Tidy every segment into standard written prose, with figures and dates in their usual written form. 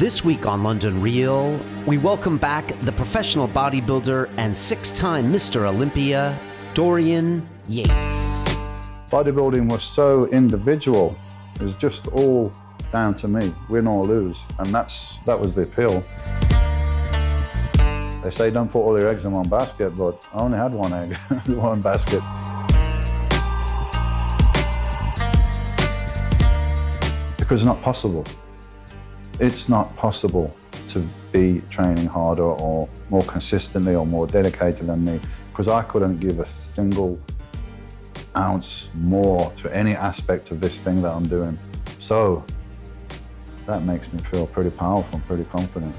This week on London Real, we welcome back the professional bodybuilder and six-time Mr. Olympia, Dorian Yates. Bodybuilding was so individual. It was just all down to me, win or lose, and that was the appeal. They say don't put all your eggs in one basket, but I only had one egg in one basket. Because it's not possible. It's not possible to be training harder or more consistently or more dedicated than me, because I couldn't give a single ounce more to any aspect of this thing that I'm doing. So that makes me feel pretty powerful and pretty confident.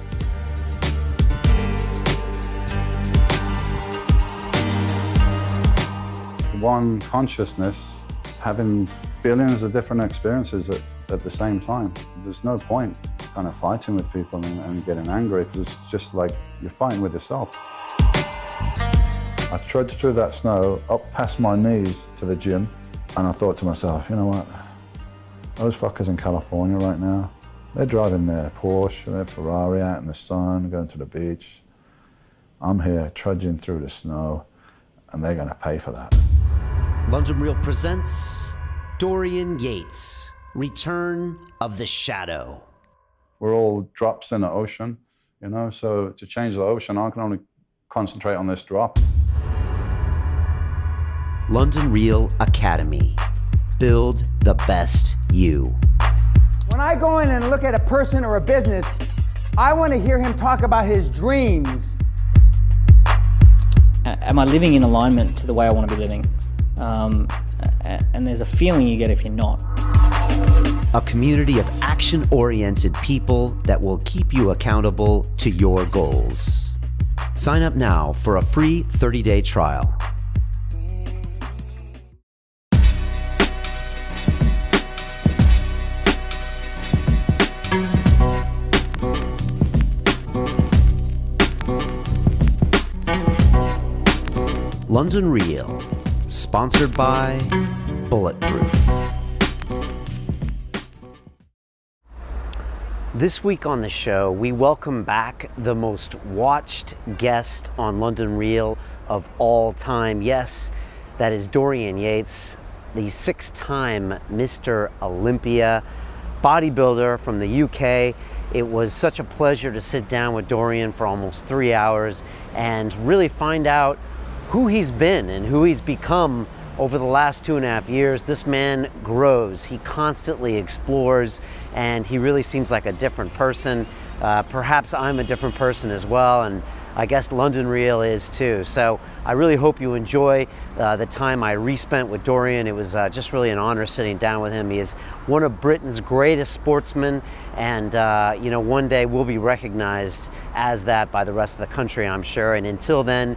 One consciousness, having billions of different experiences at the same time. There's no point kind of fighting with people and getting angry, because it's just like you're fighting with yourself. I trudged through that snow up past my knees to the gym, and I thought to myself, you know what, those fuckers in California right now, they're driving their Porsche, their Ferrari out in the sun, going to the beach. I'm here trudging through the snow, and they're gonna pay for that. London Real presents Dorian Yates, Return of the Shadow. We're all drops in the ocean, you know, so to change the ocean, I can only concentrate on this drop. London Real Academy. Build the best you. When I go in and look at a person or a business, I want to hear him talk about his dreams. Am I living in alignment to the way I want to be living? And there's a feeling you get if you're not. A community of action-oriented people that will keep you accountable to your goals. Sign up now for a free 30-day trial. London Real, sponsored by Bulletproof. This week on the show, we welcome back the most watched guest on London Real of all time. Yes, that is Dorian Yates, the six-time Mr. Olympia, bodybuilder from the UK. It was such a pleasure to sit down with Dorian for almost 3 hours and really find out who he's been and who he's become over the last 2.5 years. This man grows, he constantly explores, and he really seems like a different person. Perhaps I'm a different person as well, and I guess London Real is too. So I really hope you enjoy the time I re-spent with Dorian. It was just really an honor sitting down with him. He is one of Britain's greatest sportsmen, and you know, one day we'll be recognized as that by the rest of the country, I'm sure. And until then,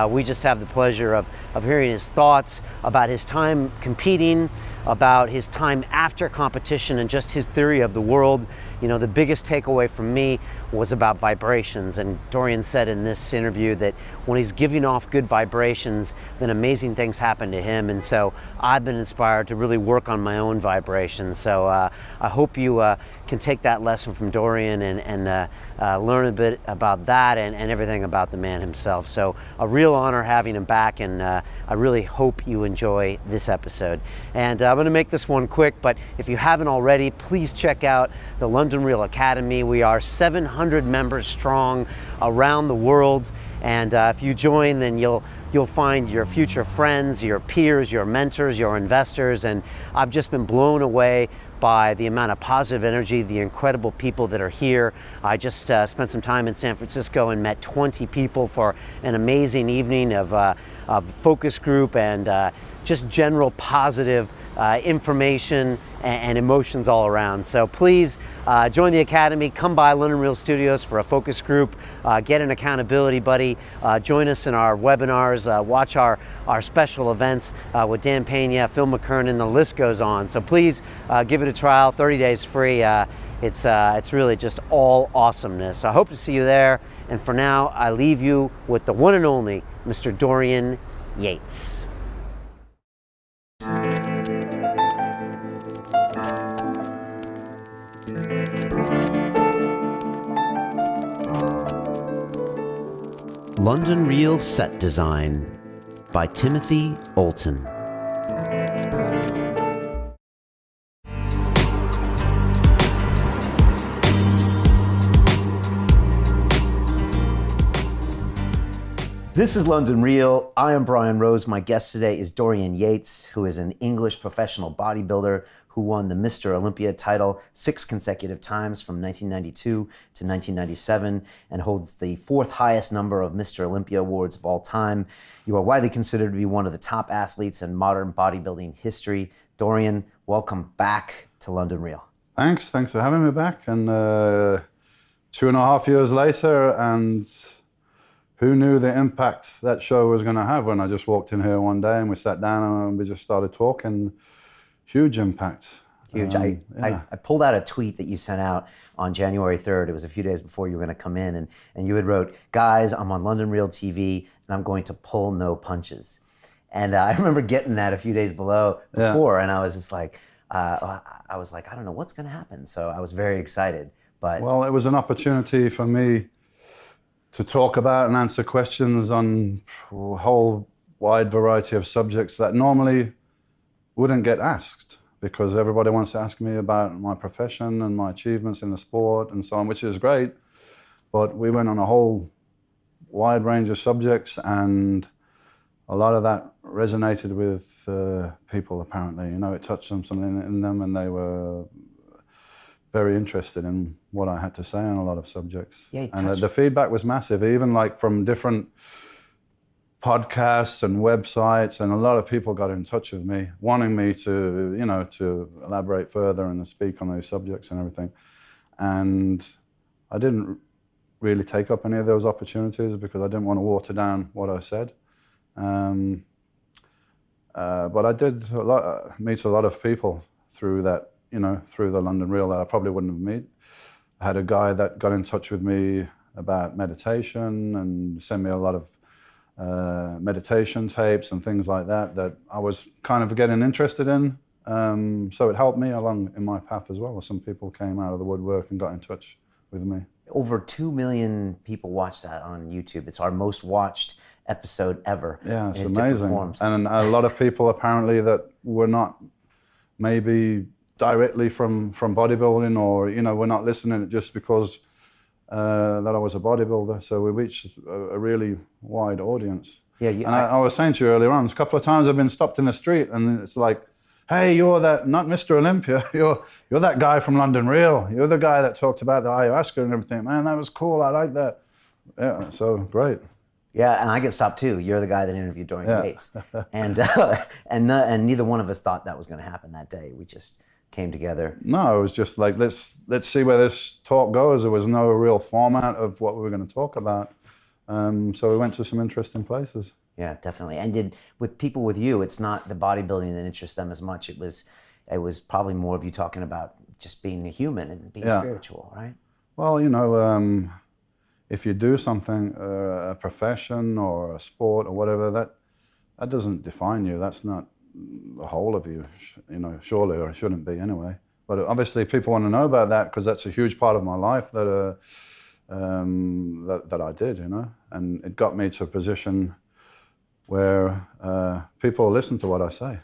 we just have the pleasure of hearing his thoughts about his time competing, about his time after competition, and just his theory of the world. You know, the biggest takeaway from me was about vibrations, and Dorian said in this interview that when he's giving off good vibrations, then amazing things happen to him. And so I've been inspired to really work on my own vibrations. So I hope you can take that lesson from Dorian and learn a bit about that and everything about the man himself. So a real honor having him back, and I really hope you enjoy this episode. And I'm going to make this one quick, but if you haven't already, please check out the London Real Academy. We are 700 members strong around the world, and if you join, then you'll find your future friends, your peers, your mentors, your investors. And I've just been blown away by the amount of positive energy, the incredible people that are here. I just spent some time in San Francisco and met 20 people for an amazing evening of focus group and just general positive information and emotions all around. So please join the Academy, come by London Real Studios for a focus group, get an accountability buddy, join us in our webinars, watch our special events with Dan Pena, Phil McKernan, the list goes on. So please give it a trial, 30 days free. It's really just all awesomeness. I hope to see you there. And for now, I leave you with the one and only Mr. Dorian Yates. London Real Set Design by Timothy Olton. This is London Real. I am Brian Rose. My guest today is Dorian Yates, who is an English professional bodybuilder who won the Mr. Olympia title 6 consecutive times from 1992 to 1997 and holds the 4th highest number of Mr. Olympia awards of all time. You are widely considered to be one of the top athletes in modern bodybuilding history. Dorian, welcome back to London Real. Thanks for having me back. And 2.5 years later, and who knew the impact that show was going to have when I just walked in here one day and we sat down and we just started talking. Huge impact. Huge. I pulled out a tweet that you sent out on January 3rd. It was a few days before you were going to come in, and you had wrote, "Guys, I'm on London Real TV and I'm going to pull no punches." And I remember getting that a few days before, and I was just like, I don't know what's going to happen. So I was very excited. But well, it was an opportunity for me to talk about and answer questions on a whole wide variety of subjects that normally wouldn't get asked, because everybody wants to ask me about my profession and my achievements in the sport and so on, which is great. But we went on a whole wide range of subjects, and a lot of that resonated with people, apparently. You know, it touched them, something in them, and they were very interested in what I had to say on a lot of subjects. Yeah, and the feedback was massive, even like from different podcasts and websites, and a lot of people got in touch with me, wanting me to, you know, to elaborate further and to speak on those subjects and everything. And I didn't really take up any of those opportunities because I didn't want to water down what I said. But I did meet a lot of people through that, you know, through the London Real that I probably wouldn't have met. I had a guy that got in touch with me about meditation and sent me a lot of meditation tapes and things like that I was kind of getting interested in. So it helped me along in my path as well. Some people came out of the woodwork and got in touch with me. Over 2 million people watched that on YouTube. It's our most watched episode ever. Yeah, it's amazing. And a lot of people apparently that were not maybe directly from bodybuilding, or, you know, were not listening just because that I was a bodybuilder. So we reached a really wide audience. Yeah, I was saying to you earlier on, a couple of times I've been stopped in the street and it's like, "Hey, you're that, not Mr. Olympia, you're that guy from London Real. You're the guy that talked about the ayahuasca and everything. Man, that was cool, I like that." Yeah, so great. Yeah, and I get stopped too. You're the guy that interviewed Dorian Yates. And neither one of us thought that was going to happen that day. We just came together. No, it was just like, let's see where this talk goes. There was no real format of what we were going to talk about. So we went to some interesting places. Yeah, definitely. And with people with you, it's not the bodybuilding that interests them as much. It was probably more of you talking about just being a human and being spiritual, right? Well, you know, if you do something, a profession or a sport or whatever, that doesn't define you. That's not the whole of you, you know, surely, or it shouldn't be anyway. But obviously people want to know about that because that's a huge part of my life that I did, you know, and it got me to a position where people listen to what I say.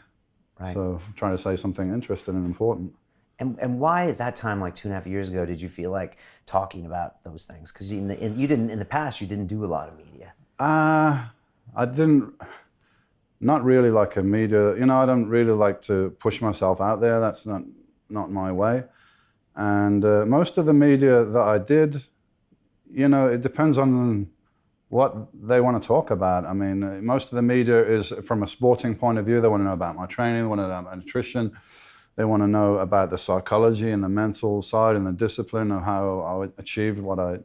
Right. So I'm trying to say something interesting and important. And why at that time, like 2.5 years ago, did you feel like talking about those things? Because you didn't, in the past, you didn't do a lot of media. I didn't. Not really like a media, you know, I don't really like to push myself out there. That's not my way. And most of the media that I did, you know, it depends on what they want to talk about. I mean, most of the media is from a sporting point of view. They want to know about my training, they want to know about nutrition. They want to know about the psychology and the mental side and the discipline of how I achieved what I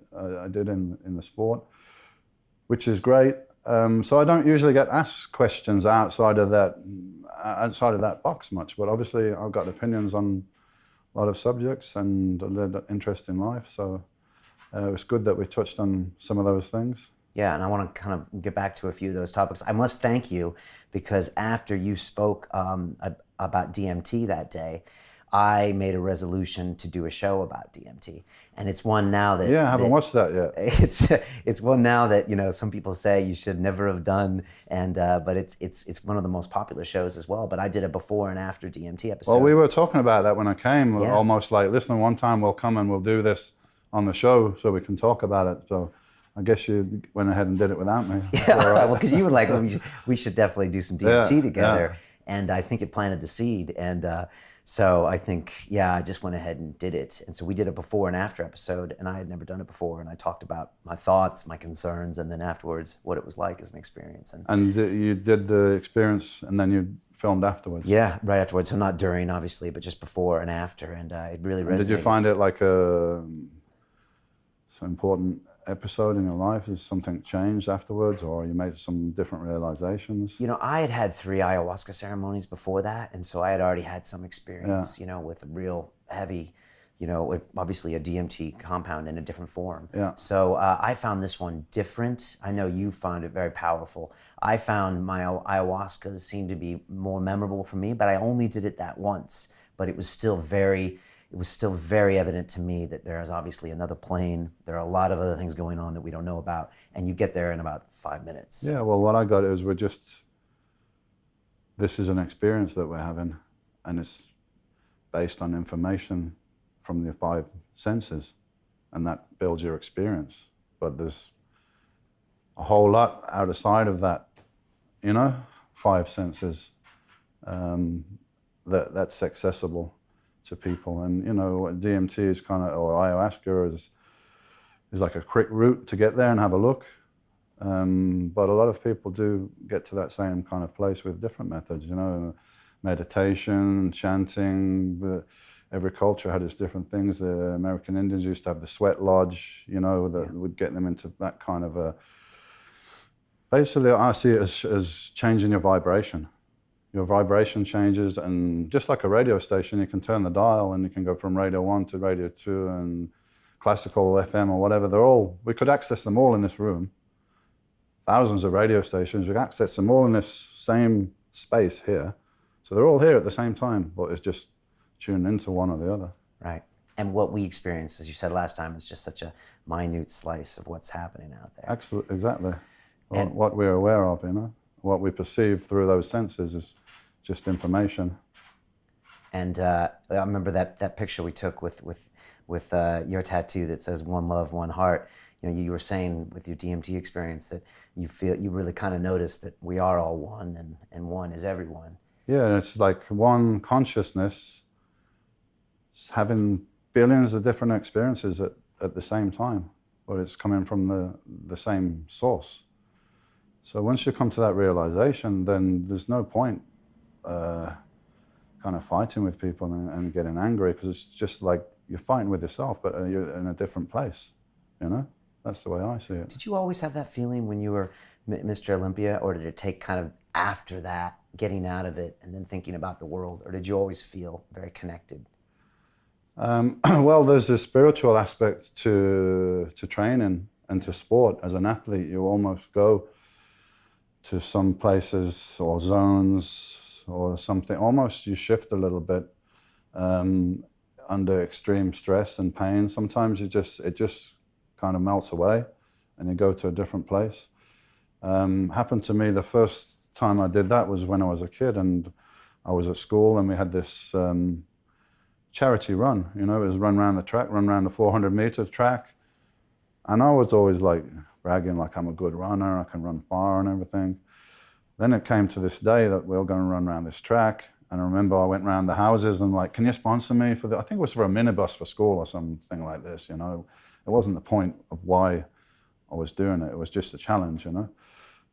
did in the sport, which is great. So I don't usually get asked questions outside of that box much, but obviously I've got opinions on a lot of subjects and an interest in life. So it was good that we touched on some of those things. Yeah, and I want to kind of get back to a few of those topics. I must thank you because after you spoke about DMT that day, I made a resolution to do a show about DMT, and it's one now that Yeah, I haven't watched that yet. It's one now that some people say you should never have done, and but it's one of the most popular shows as well. But I did a before and after DMT episode. Well, we were talking about that when I came, Yeah. almost like, listen, one time we'll come and we'll do this on the show so we can talk about it. So I guess you went ahead and did it without me. Yeah, well, because you were like, well, we should definitely do some DMT Yeah, together, yeah. and I think it planted the seed, and so I think, yeah, I just went ahead and did it, and so we did a before and after episode, and I had never done it before, and I talked about my thoughts, my concerns, and then afterwards what it was like as an experience. And you did the experience and then you filmed afterwards. Yeah, right afterwards. So not during, obviously, but just before and after, and it really resonated. Did you find it like a so important episode in your life? Has something changed afterwards, or you made some different realizations? I had had 3 ayahuasca ceremonies before that, and so I had already had some experience, with a real heavy, obviously a DMT compound in a different form. Yeah. So I found this one different. I know you found it very powerful. I found my ayahuascas seemed to be more memorable for me, but I only did it that once. But it was still very evident to me that there is obviously another plane. There are a lot of other things going on that we don't know about, and you get there in about 5 minutes. Yeah, well, what I got is this is an experience that we're having, and it's based on information from the 5 senses, and that builds your experience. But there's a whole lot outside of that, 5 senses, that's accessible to people. And DMT is or ayahuasca is like a quick route to get there and have a look. But a lot of people do get to that same kind of place with different methods, meditation, chanting. Every culture had its different things. The American Indians used to have the sweat lodge, that would get them into that kind of a... Basically, I see it as changing your vibration. Your vibration changes, and just like a radio station, you can turn the dial and you can go from radio 1 to radio 2 and classical FM or whatever. We could access them all in this room. Thousands of radio stations, we access them all in this same space here. So they're all here at the same time, but it's just tuned into one or the other. Right. And what we experience, as you said last time, is just such a minute slice of what's happening out there. Absolutely, exactly. What we're aware of, what we perceive through those senses is just information. And I remember that picture we took with your tattoo that says "One Love, One Heart." You were saying with your DMT experience that you really kind of noticed that we are all one, and one is everyone. Yeah, it's like one consciousness having billions of different experiences at the same time, but it's coming from the same source. So once you come to that realization, then there's no point kind of fighting with people and getting angry, because it's just like you're fighting with yourself, but you're in a different place, That's the way I see it. Did you always have that feeling when you were Mr. Olympia, or did it take kind of after that, getting out of it and then thinking about the world, or did you always feel very connected? Well, there's a spiritual aspect to training and to sport. As an athlete, you almost go to some places or zones or something, almost you shift a little bit under extreme stress and pain. Sometimes it just kind of melts away and you go to a different place. Happened to me the first time I did that was when I was a kid, and I was at school and we had this charity run, it was run around the track, run around the 400-meter track. And I was always like bragging like I'm a good runner, I can run far and everything. Then it came to this day that we were going to run around this track. And I remember I went around the houses and like, can you sponsor me for I think it was for a minibus for school or something like this, It wasn't the point of why I was doing it. It was just a challenge,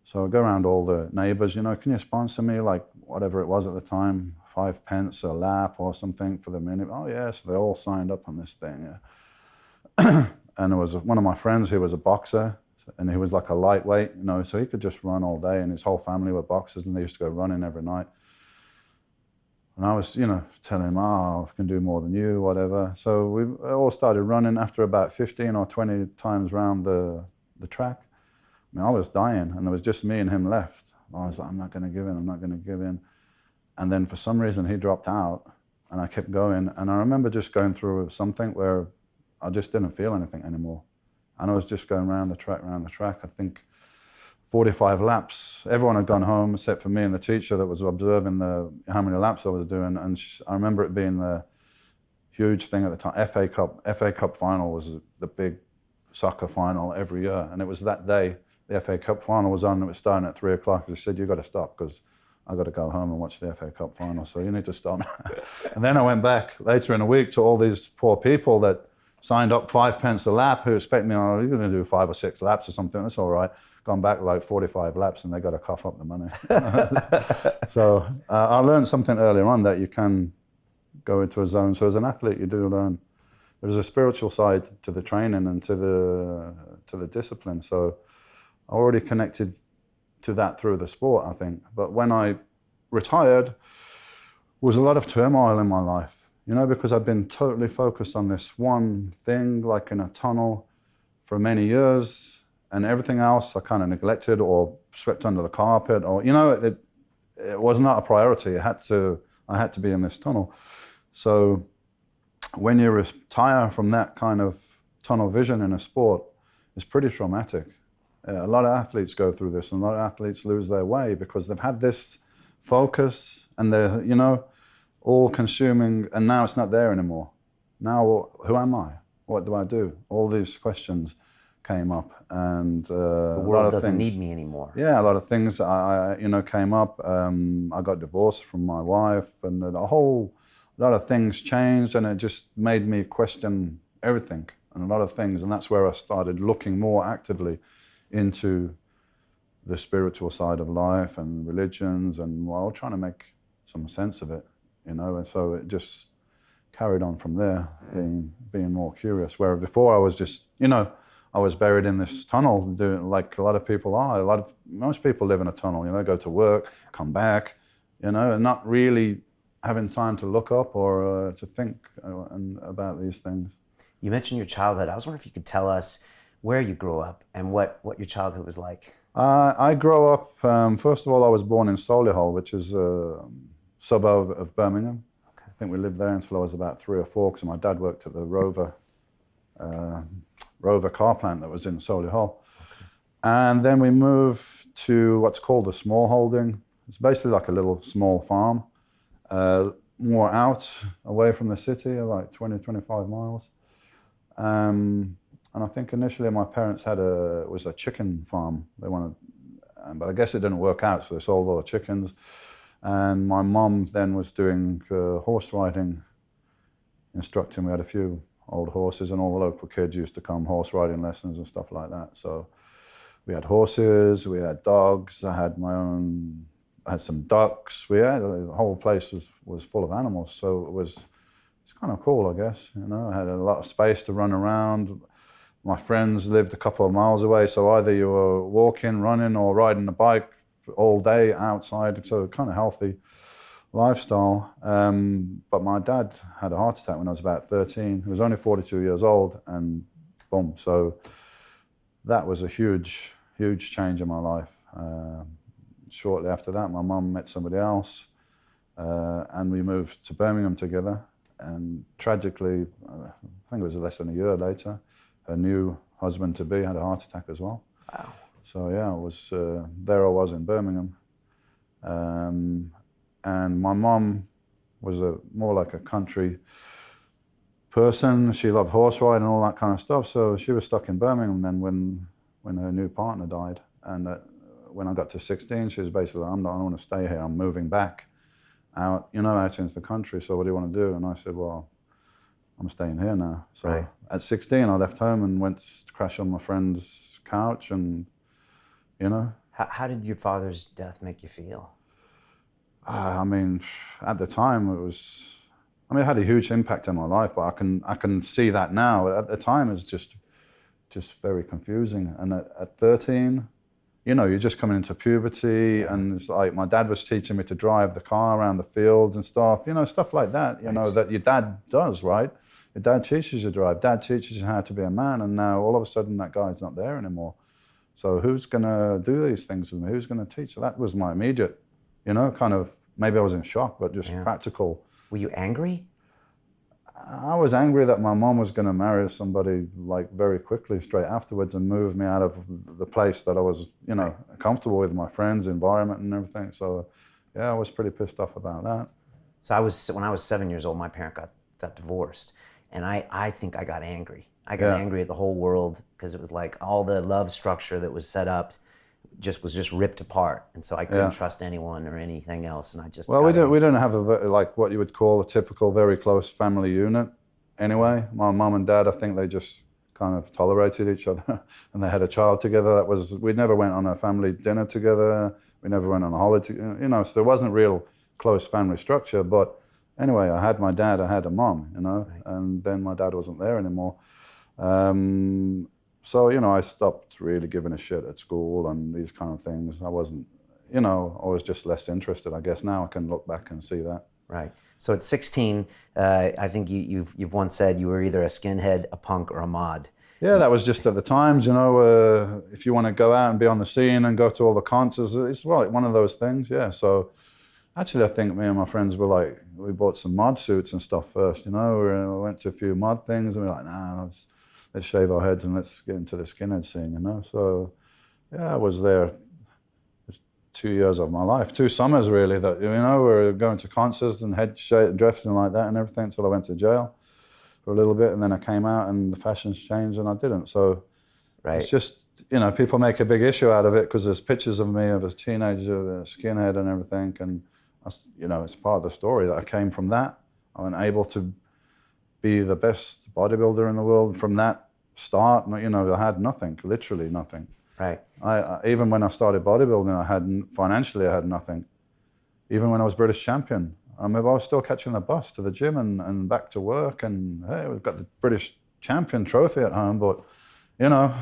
So I go around all the neighbors, can you sponsor me, like whatever it was at the time, 5 pence a lap or something for the minute. Oh yeah, so they all signed up on this thing, yeah. And there was one of my friends who was a boxer, and he was like a lightweight, so he could just run all day, and his whole family were boxers, and they used to go running every night. And I was, telling him, I can do more than you, whatever. So we all started running after about 15 or 20 times around the track. I was dying, and there was just me and him left. I was like, I'm not going to give in, I'm not going to give in. And then for some reason, he dropped out and I kept going. And I remember just going through something where I just didn't feel anything anymore. And I was just going round the track. I think 45 laps. Everyone had gone home except for me and the teacher that was observing how many laps I was doing. And I remember it being the huge thing at the time. FA Cup final was the big soccer final every year. And it was that day, the FA Cup final was on. It was starting at 3 o'clock. They said, "You've got to stop because I got to go home and watch the FA Cup final. So you need to stop." And then I went back later in the week to all these poor people that signed up 5 pence a lap who expect me, "Oh, you're going to do 5 or 6 laps or something. That's all right." Gone back like 45 laps and they got to cough up the money. So I learned something earlier on that you can go into a zone. So as an athlete, you do learn there's a spiritual side to the training and to the discipline. So I already connected to that through the sport, I think. But when I retired, was a lot of turmoil in my life, you know, because I've been totally focused on this one thing, like in a tunnel for many years. And everything else I kind of neglected or swept under the carpet, or, you know, it was not a priority. I had to be in this tunnel. So when you retire from that kind of tunnel vision in a sport, it's pretty traumatic. A lot of athletes go through this, and a lot of athletes lose their way because they've had this focus and they're, you know, all consuming, and now it's not there anymore. Now, who am I? What do I do? All these questions came up, and The world doesn't need me anymore. Yeah, a lot of things came up. I got divorced from my wife, and a whole lot of things changed, and it just made me question everything and a lot of things. And that's where I started looking more actively into the spiritual side of life and religions, and well, trying to make some sense of it, you know. And so it just carried on from there, being more curious. Where before I was just, you know, I was buried in this tunnel, doing like a lot of people are. Most people live in a tunnel, you know, go to work, come back, you know, and not really having time to look up or to think about these things. You mentioned your childhood. I was wondering if you could tell us where you grew up and what your childhood was like. I grew up, first of all, I was born in Solihull, which is a suburb of Birmingham. Okay. I think we lived there until I was about 3 or 4, because my dad worked at the Rover car plant that was in Solihull. Okay. And then we moved to what's called a small holding. It's basically like a little small farm, more out, away from the city, like 20, 25 miles. And I think initially my parents it was a chicken farm. They wanted, but I guess it didn't work out, so they sold all the chickens. And my mom then was doing horse riding, instructing. We had a few old horses, and all the local kids used to come horse riding lessons and stuff like that. So we had horses, we had dogs. I had some ducks. The whole place was full of animals. So it's kind of cool, I guess. You know, I had a lot of space to run around. My friends lived a couple of miles away, so either you were walking, running, or riding a bike all day outside. So kind of healthy lifestyle. But my dad had a heart attack when I was about 13. He was only 42 years old, and boom. So that was a huge, huge change in my life. Shortly after that, my mum met somebody else, and we moved to Birmingham together. And tragically, I think it was less than a year later, her new husband-to-be had a heart attack as well. Wow. So yeah, there I was in Birmingham. And my mum was more like a country person. She loved horse riding and all that kind of stuff. So she was stuck in Birmingham then when her new partner died. And when I got to 16, she was basically, I don't want to stay here. I'm moving back out into the country. So what do you want to do? And I said, well, I'm staying here now. So right. At 16, I left home and went to crash on my friend's couch, and, you know. How did your father's death make you feel? I mean, at the time it had a huge impact on my life, but I can see that now. At the time, it's just very confusing. And at 13, you know, you're just coming into puberty, and it's like my dad was teaching me to drive the car around the fields and stuff, you know, stuff like that, you know, that your dad does, right? Your dad teaches you to drive, dad teaches you how to be a man, and now all of a sudden that guy's not there anymore. So who's going to do these things with me? Who's going to teach? So that was my immediate, you know, kind of, maybe I was in shock, but just practical Were you angry? I was angry that my mom was going to marry somebody like very quickly, straight afterwards, and move me out of the place that I was, you know, comfortable with, my friends, environment, and everything. So, yeah, I was pretty pissed off about that. So when I was 7 years old, my parent got divorced, and I think I got angry. I got angry at the whole world because it was like all the love structure that was set up was just ripped apart, and so I couldn't trust anyone or anything else, and I just Well, we don't have like what you would call a typical very close family unit. Anyway, my mum and dad, I think they just kind of tolerated each other, and they had a child together. We never went on a family dinner together. We never went on a holiday, you know. So there wasn't real close family structure. But anyway, I had my dad, I had a mum, you know, and then my dad wasn't there anymore. So, you know, I stopped really giving a shit at school and these kind of things. I wasn't, you know, I was just less interested. I guess now I can look back and see that. Right. So at 16, I think you've once said you were either a skinhead, a punk, or a mod. Yeah, that was just at the times, you know, if you want to go out and be on the scene and go to all the concerts, it's like one of those things, yeah. So actually, I think me and my friends were like, we bought some mod suits and stuff first, you know. We went to a few mod things and we were like, nah, let's shave our heads and let's get into the skinhead scene, you know. So, yeah, I was there 2 years of my life, 2 summers really, that, you know, we were going to concerts and dressing like that and everything until I went to jail for a little bit, and then I came out and the fashions changed and I didn't. So it's just, you know, people make a big issue out of it because there's pictures of me of a teenager, a skinhead and everything, and, you know, it's part of the story that I came from that. I was able to be the best bodybuilder in the world from that start. You know, I had nothing, literally nothing. Right. I even when I started bodybuilding, financially I had nothing. Even when I was British champion, I remember I was still catching the bus to the gym and back to work, and hey, we've got the British champion trophy at home, but, you know,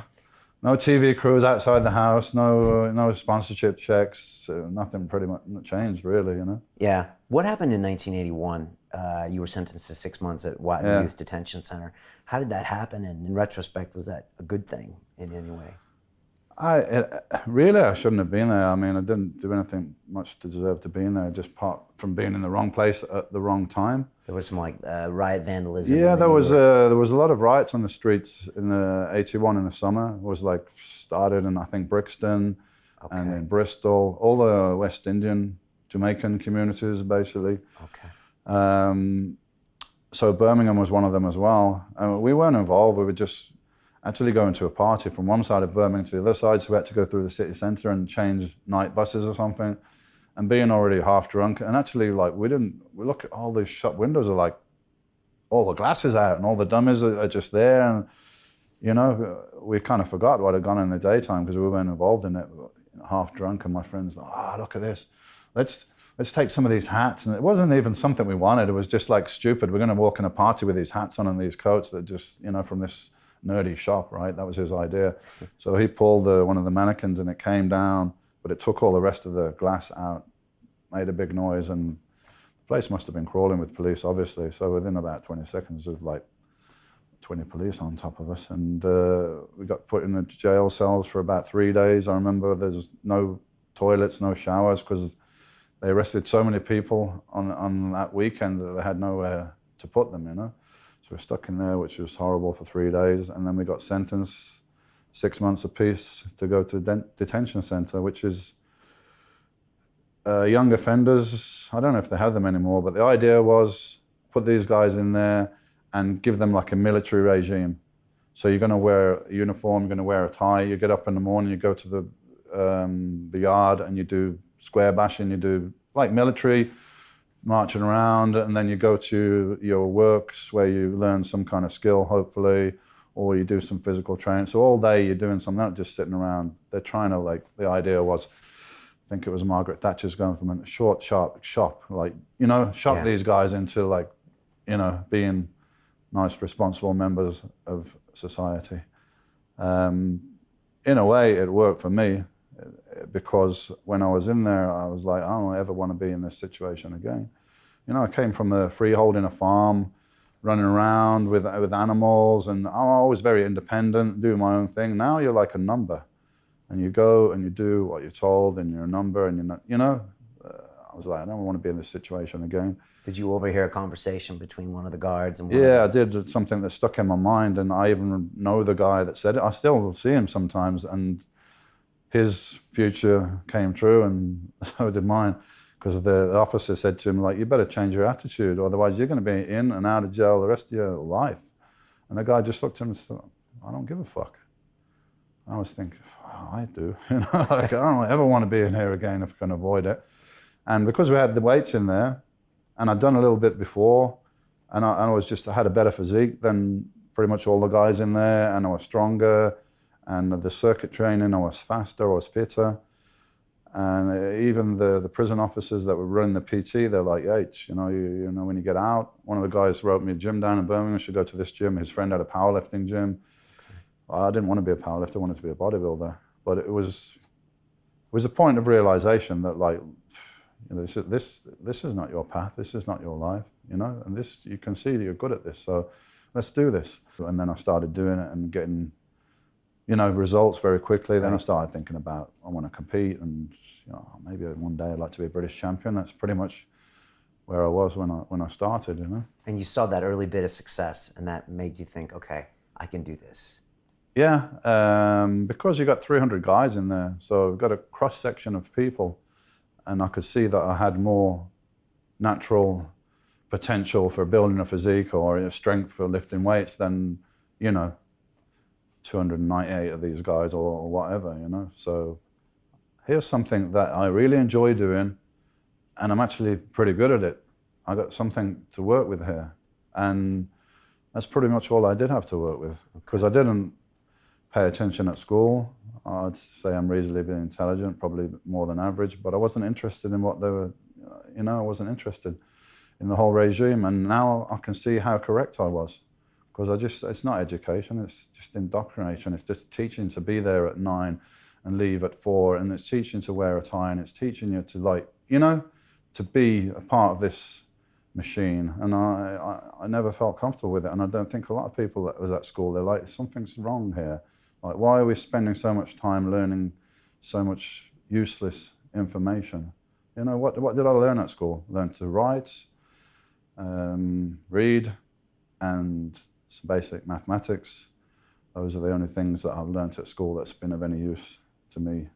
no TV crews outside the house, no sponsorship checks, nothing pretty much changed really, you know. Yeah. What happened in 1981? You were sentenced to 6 months at Watton Youth Detention Center. How did that happen? And in retrospect, was that a good thing in any way? Really, I shouldn't have been there. I mean, I didn't do anything much to deserve to be in there, just apart from being in the wrong place at the wrong time. There was some like riot vandalism. Yeah, there was a lot of riots on the streets in the 81 in the summer. It was like started in, I think, Brixton and in Bristol, all the West Indian, Jamaican communities, basically. Okay. So Birmingham was one of them as well. We weren't involved. We were just actually going to a party from one side of Birmingham to the other side, so we had to go through the city centre and change night buses or something, and being already half drunk, and actually like we look at all these shop windows are like all the glasses out and all the dummies are just there, and, you know, we kind of forgot what had gone on in the daytime because we weren't involved in it, half drunk, and my friends like, oh, look at this, let's take some of these hats. And it wasn't even something we wanted, it was just like stupid, we're going to walk in a party with these hats on and these coats that just, you know, from this nerdy shop, right? That was his idea. So he pulled one of the mannequins and it came down, but it took all the rest of the glass out, made a big noise, and the place must have been crawling with police, obviously. So within about 20 seconds, there was like 20 police on top of us, and we got put in the jail cells for about 3 days. I remember there's no toilets, no showers, because they arrested so many people on that weekend that they had nowhere to put them, you know. So we're stuck in there, which was horrible, for 3 days. And then we got sentenced 6 months apiece to go to detention center, which is young offenders. I don't know if they have them anymore, but the idea was put these guys in there and give them like a military regime. So you're going to wear a uniform, you're going to wear a tie, you get up in the morning, you go to the yard and you do square bashing, you do like military, marching around, and then you go to your works where you learn some kind of skill, hopefully, or you do some physical training. So all day you're doing something, not just sitting around. They're trying to, like, the idea was, I think it was Margaret Thatcher's going from a short, sharp shop, like, you know, shop these guys into, like, you know, being nice, responsible members of society. In a way, it worked for me, because when I was in there, I was like, I don't ever want to be in this situation again. You know, I came from a freehold in a farm, running around with animals, and I'm always very independent, doing my own thing. Now you're like a number, and you go and you do what you're told, and you're a number, and you're not, you know. I was like, I don't want to be in this situation again. Did you overhear a conversation between one of the guards and Yeah, I did. It's something that stuck in my mind, and I even know the guy that said it. I still see him sometimes, and his future came true, and so did mine. Because the officer said to him, like, you better change your attitude, otherwise you're going to be in and out of jail the rest of your life. And the guy just looked at him and said, I don't give a fuck. I was thinking, oh, I do. Like, I don't ever want to be in here again if I can avoid it. And because we had the weights in there, and I'd done a little bit before, and I had a better physique than pretty much all the guys in there, and I was stronger, and the circuit training, I was faster, I was fitter. And even the prison officers that were running the PT, they're like, Yates, you know, when you get out, one of the guys wrote me a gym down in Birmingham, I should go to this gym. His friend had a powerlifting gym. I didn't want to be a powerlifter, I wanted to be a bodybuilder. But it was a point of realization that, like, you know, this is not your path, this is not your life, you know, and this, you can see that you're good at this, so let's do this. And then I started doing it and getting, you know, results very quickly. Then I started thinking about, I want to compete, and, you know, maybe one day I'd like to be a British champion. That's pretty much where I was when I started, you know. And you saw that early bit of success, and that made you think, okay, I can do this. Yeah, because you got 300 guys in there, so you've got a cross section of people, and I could see that I had more natural potential for building a physique or a strength for lifting weights than, you know, 298 of these guys or whatever, you know. So here's something that I really enjoy doing, and I'm actually pretty good at it. I got something to work with here, and that's pretty much all I did have to work with, because I didn't pay attention at school. I'd say I'm reasonably intelligent, probably more than average, but I wasn't interested in what they were, you know, I wasn't interested in the whole regime. And now I can see how correct I was, because it's not education, it's just indoctrination. It's just teaching to be there at 9 and leave at 4, and it's teaching to wear a tie, and it's teaching you to, like, you know, to be a part of this machine. And I never felt comfortable with it, and I don't think a lot of people that was at school, they're like, something's wrong here. Like, why are we spending so much time learning so much useless information? You know, what did I learn at school? Learn to write, read, and some basic mathematics. Those are the only things that I've learned at school that's been of any use to me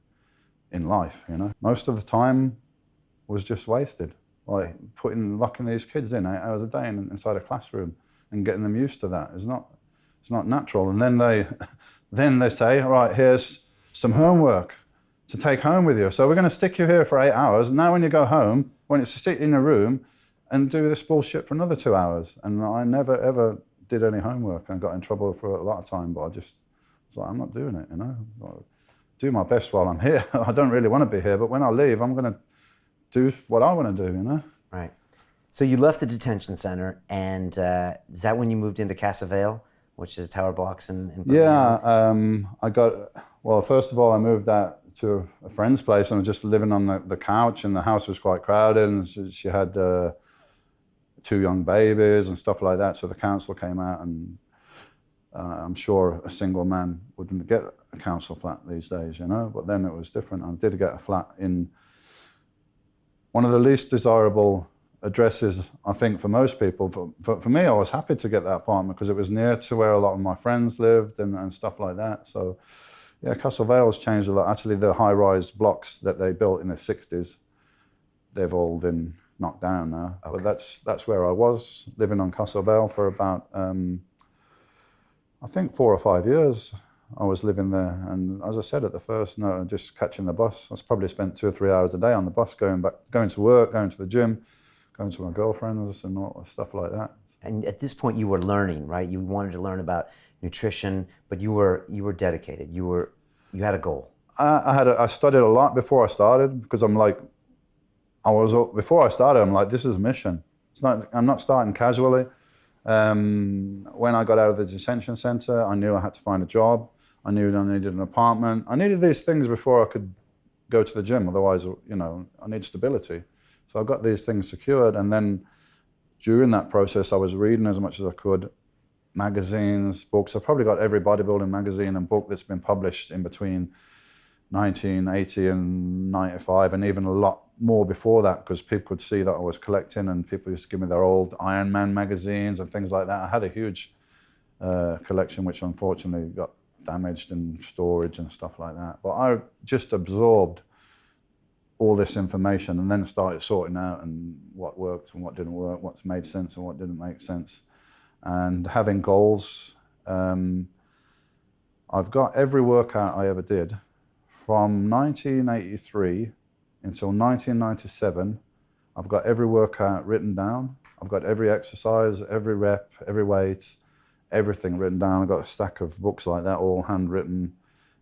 in life, you know. Most of the time was just wasted. Like locking these kids in 8 hours a day inside a classroom and getting them used to that. It's not natural. And then they say, all right, here's some homework to take home with you. So we're going to stick you here for 8 hours. Now when you go home, when it's to sit in a room and do this bullshit for another 2 hours. And I never, ever did any homework, and got in trouble for a lot of time, but I just was like, I'm not doing it, you know. I'll do my best while I'm here. I don't really want to be here, but when I leave, I'm going to do what I want to do, you know. Right. So you left the detention center, and is that when you moved into Casa Vale, which is tower blocks in Yeah, well, first of all, I moved out to a friend's place, and I was just living on the couch, and the house was quite crowded, and she had 2 young babies and stuff like that. So the council came out, and I'm sure a single man wouldn't get a council flat these days, you know, but then it was different. I did get a flat in one of the least desirable addresses, I think, for most people. For me, I was happy to get that apartment because it was near to where a lot of my friends lived and stuff like that. So yeah, Castle Vale's changed a lot. Actually, the high-rise blocks that they built in the 60s, they've all been knocked down now. Okay. But that's where I was, living on Castle Vale for about, I think 4 or 5 years. I was living there, and as I said at the first, no, just catching the bus. I probably spent 2 or 3 hours a day on the bus, going to work, going to the gym, going to my girlfriends and all stuff like that. And at this point, you were learning, right? You wanted to learn about nutrition, but you were dedicated. You had a goal. I studied a lot before I started, because I'm like, before I started, I'm like, this is a mission. I'm not starting casually. When I got out of the detention center, I knew I had to find a job. I knew I needed an apartment. I needed these things before I could go to the gym. Otherwise, you know, I need stability. So I got these things secured. And then during that process, I was reading as much as I could, magazines, books. I've probably got every bodybuilding magazine and book that's been published in between 1980 and 95, and even a lot more before that, because people could see that I was collecting, and people used to give me their old Iron Man magazines and things like that. I had a huge collection, which unfortunately got damaged in storage and stuff like that. But I just absorbed all this information and then started sorting out and what worked and what didn't work, what's made sense and what didn't make sense. And having goals. I've got every workout I ever did from 1983 until 1997. I've got every workout written down. I've got every exercise, every rep, every weight, everything written down. I've got a stack of books like that, all handwritten.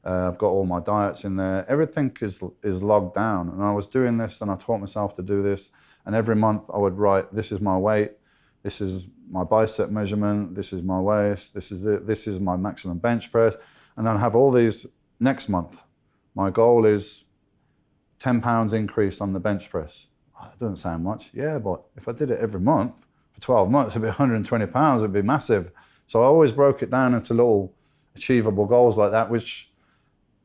I've got all my diets in there. Everything is logged down. And I was doing this, and I taught myself to do this. And every month I would write, this is my weight, this is my bicep measurement, this is my waist, this is it, this is my maximum bench press. And then I have all these next month. My goal is 10 pounds increase on the bench press. Oh, that doesn't sound much. Yeah, but if I did it every month for 12 months, it'd be 120 pounds, it'd be massive. So I always broke it down into little achievable goals like that, which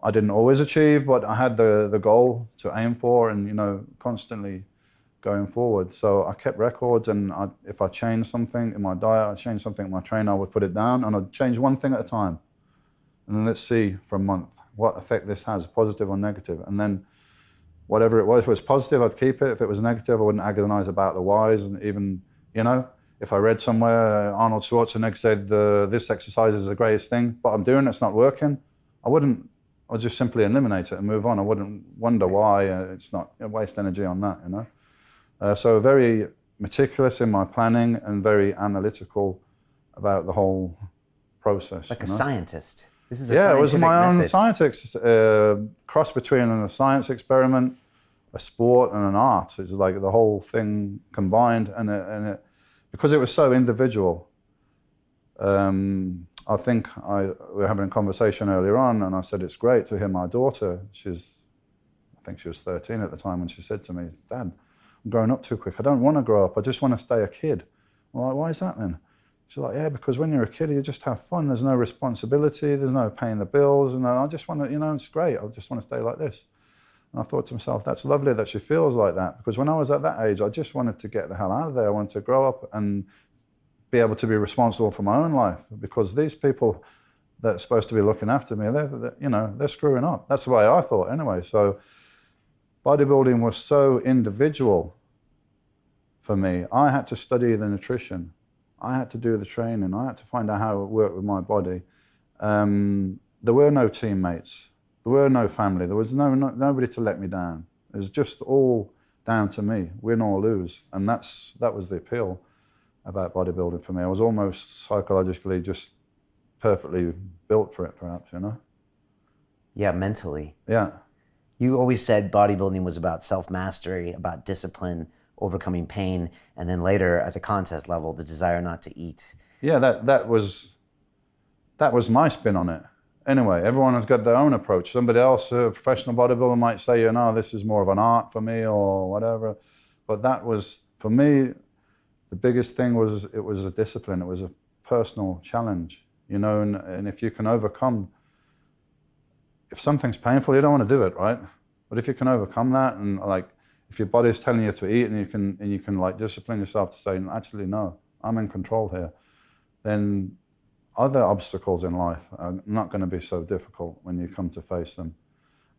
I didn't always achieve, but I had the goal to aim for, and, you know, constantly going forward. So I kept records, and if I changed something in my diet, I changed something in my training, I would put it down, and I'd change one thing at a time. And then let's see for a month what effect this has, positive or negative. And then whatever it was, if it was positive, I'd keep it. If it was negative, I wouldn't agonize about the whys. And even, you know, if I read somewhere Arnold Schwarzenegger said this exercise is the greatest thing, but I'm doing it, it's not working, I would just simply eliminate it and move on. I wouldn't wonder why. It's not, waste energy on that, you know. So very meticulous in my planning and very analytical about the whole process. Like a know? scientist. This is a it was my own method. science cross between a science experiment, a sport, and an art. It's like the whole thing combined, and because it was so individual. I think we were having a conversation earlier on, and I said it's great to hear my daughter. I think she was 13 at the time, when she said to me, "Dad, I'm growing up too quick. I don't want to grow up. I just want to stay a kid." I'm like, "Why is that then?" She's like, "Yeah, because when you're a kid, you just have fun. There's no responsibility. There's no paying the bills. And I just want to, it's great. I just want to stay like this." And I thought to myself, that's lovely that she feels like that. Because when I was at that age, I just wanted to get the hell out of there. I wanted to grow up and be able to be responsible for my own life. Because these people that are supposed to be looking after me, they're screwing up. That's the way I thought anyway. So bodybuilding was so individual for me. I had to study the nutrition. I had to do the training. I had to find out how it worked with my body. There were no teammates. There were no family. There was nobody to let me down. It was just all down to me, win or lose. And that was the appeal about bodybuilding for me. I was almost psychologically just perfectly built for it, perhaps, Yeah, mentally. Yeah. You always said bodybuilding was about self-mastery, about discipline, overcoming pain, and then later at the contest level, the desire not to eat. Yeah, that was my spin on it. Anyway, everyone has got their own approach. Somebody else, a professional bodybuilder, might say, this is more of an art for me or whatever. But that was, for me, the biggest thing was it was a discipline. It was a personal challenge, and if you can overcome, if something's painful, you don't want to do it, right? But if you can overcome that, and if your body's telling you to eat, and you can discipline yourself to say, actually, no, I'm in control here, then other obstacles in life are not going to be so difficult when you come to face them.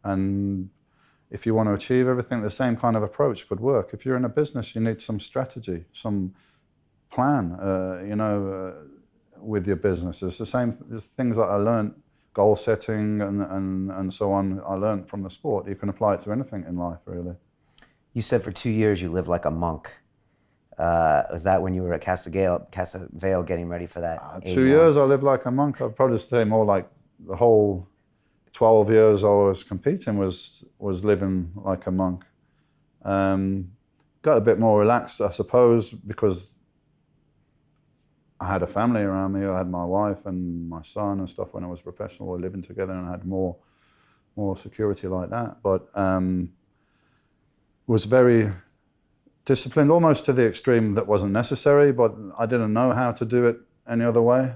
And if you want to achieve everything, the same kind of approach could work. If you're in a business, you need some strategy, some plan, with your business. It's the same. There's things that I learned, goal setting and so on. I learned from the sport. You can apply it to anything in life, really. You said for 2 years you lived like a monk. Was that when you were at Casa Vale getting ready for that? 2 years I lived like a monk. I'd probably say more like the whole 12 years I was competing was living like a monk. Got a bit more relaxed, I suppose, because I had a family around me. I had my wife and my son and stuff when I was professional. We were living together, and I had more security like that. But was very disciplined, almost to the extreme that wasn't necessary, but I didn't know how to do it any other way,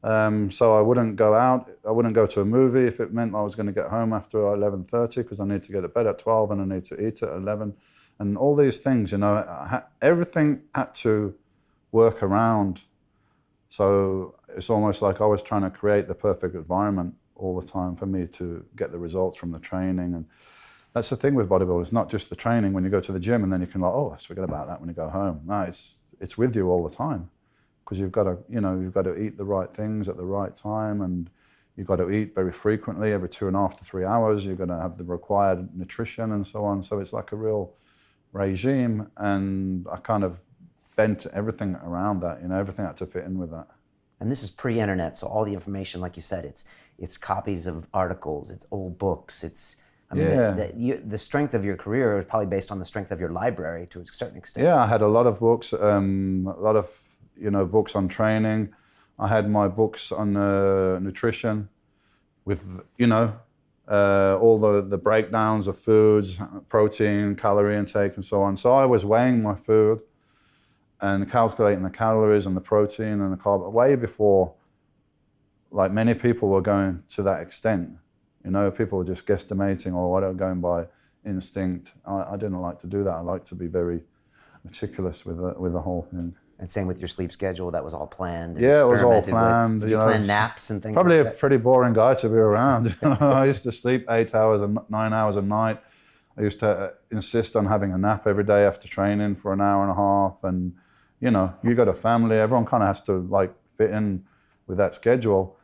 So I wouldn't go out. I wouldn't go to a movie if it meant I was going to get home after 11:30 because I need to get to bed at 12 and I need to eat at 11. And all these things, you know, everything had to work around. So it's almost like I was trying to create the perfect environment all the time for me to get the results from the training. And that's the thing with bodybuilding. It's not just the training when you go to the gym and then you can like, oh, let's forget about that when you go home. No, it's with you all the time because you've got to, you know, you've got to eat the right things at the right time, and you've got to eat very frequently, every 2.5 to 3 hours. You're going to have the required nutrition and so on. So it's like a real regime, and I kind of bent everything around that. You know, everything had to fit in with that. And this is pre-internet, so all the information, like you said, it's copies of articles, it's old books, I mean, the strength of your career is probably based on the strength of your library to a certain extent. Yeah, I had a lot of books, a lot of, you know, books on training. I had my books on nutrition with, you know, all the breakdowns of foods, protein, calorie intake and so on. So I was weighing my food and calculating the calories and the protein and the carb way before, like, many people were going to that extent. You know, people were just guesstimating or whatever, going by instinct. I didn't like to do that. I like to be very meticulous with the whole thing. And same with your sleep schedule, that was all planned. Yeah, it was all planned. Did you plan naps and things probably like that? A pretty boring guy to be around. I used to sleep 8 hours and 9 hours a night. I used to insist on having a nap every day after training for an hour and a half. And, you know, you got a family, everyone kind of has to like fit in with that schedule.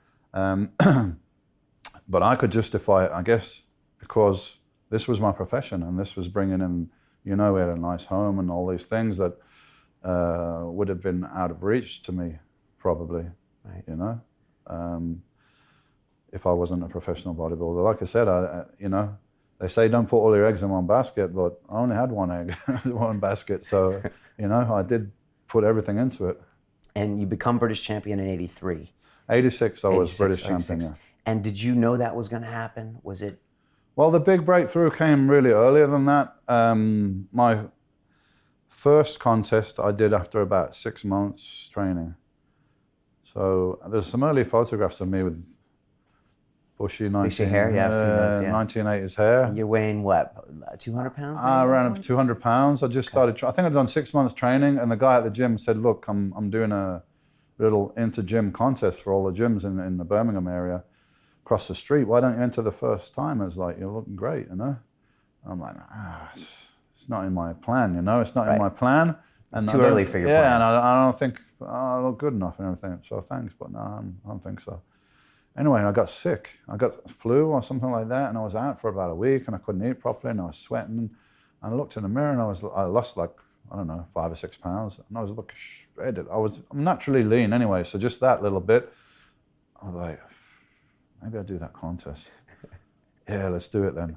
But I could justify it, I guess, because this was my profession and this was bringing in, you know, we had a nice home and all these things that would have been out of reach to me, probably, right. You know, if I wasn't a professional bodybuilder. Like I said, you know, they say don't put all your eggs in one basket, but I only had one egg, one basket. So, you know, I did put everything into it. And you become British champion in 83. 86, I was British champion, yeah. And did you know that was going to happen? Was it? Well, the big breakthrough came really earlier than that. My first contest I did after about 6 months training. So there's some early photographs of me with bushy hair, yeah, I've seen those, yeah. 1980s hair. You're weighing what, 200 pounds? Around 200 pounds. I just started, I think I'd done 6 months training, and the guy at the gym said, look, I'm doing a little inter-gym contest for all the gyms in the Birmingham area across the street. Why don't you enter the first timers? Like, you're looking great, you know? I'm like, it's not in my plan, you know? It's not in my plan. It's too early for your plan. Yeah, and I don't think I look good enough and everything. So thanks, but no, I don't think so. Anyway, I got sick. I got flu or something like that, and I was out for about a week, and I couldn't eat properly, and I was sweating. And I looked in the mirror, and I lost like, I don't know, 5 or 6 pounds, and I was looking shredded. I'm naturally lean anyway, so just that little bit, I was like, maybe I'll do that contest. Yeah, let's do it then,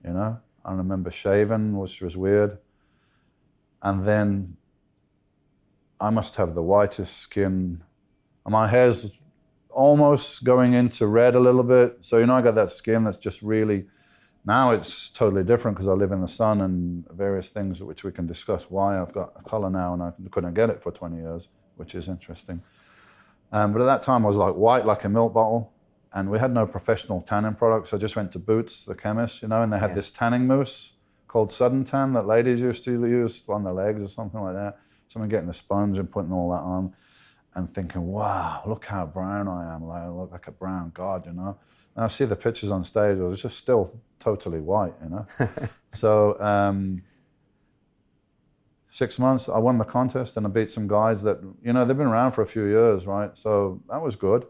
you know? I remember shaving, which was weird. And then I must have the whitest skin. My hair's almost going into red a little bit. So, you know, I got that skin that's just really, now it's totally different because I live in the sun and various things which we can discuss why I've got a color now and I couldn't get it for 20 years, which is interesting. But at that time I was like white like a milk bottle, and we had no professional tanning products. I just went to Boots, the chemist, you know, and they had this tanning mousse called Sudden Tan that ladies used to use on their legs or something like that. So I'm getting the sponge and putting all that on and thinking, wow, look how brown I am. Like, I look like a brown god, you know. And I see the pictures on stage, I was just still totally white, you know. So 6 months, I won the contest and I beat some guys that, you know, they've been around for a few years, right? So that was good.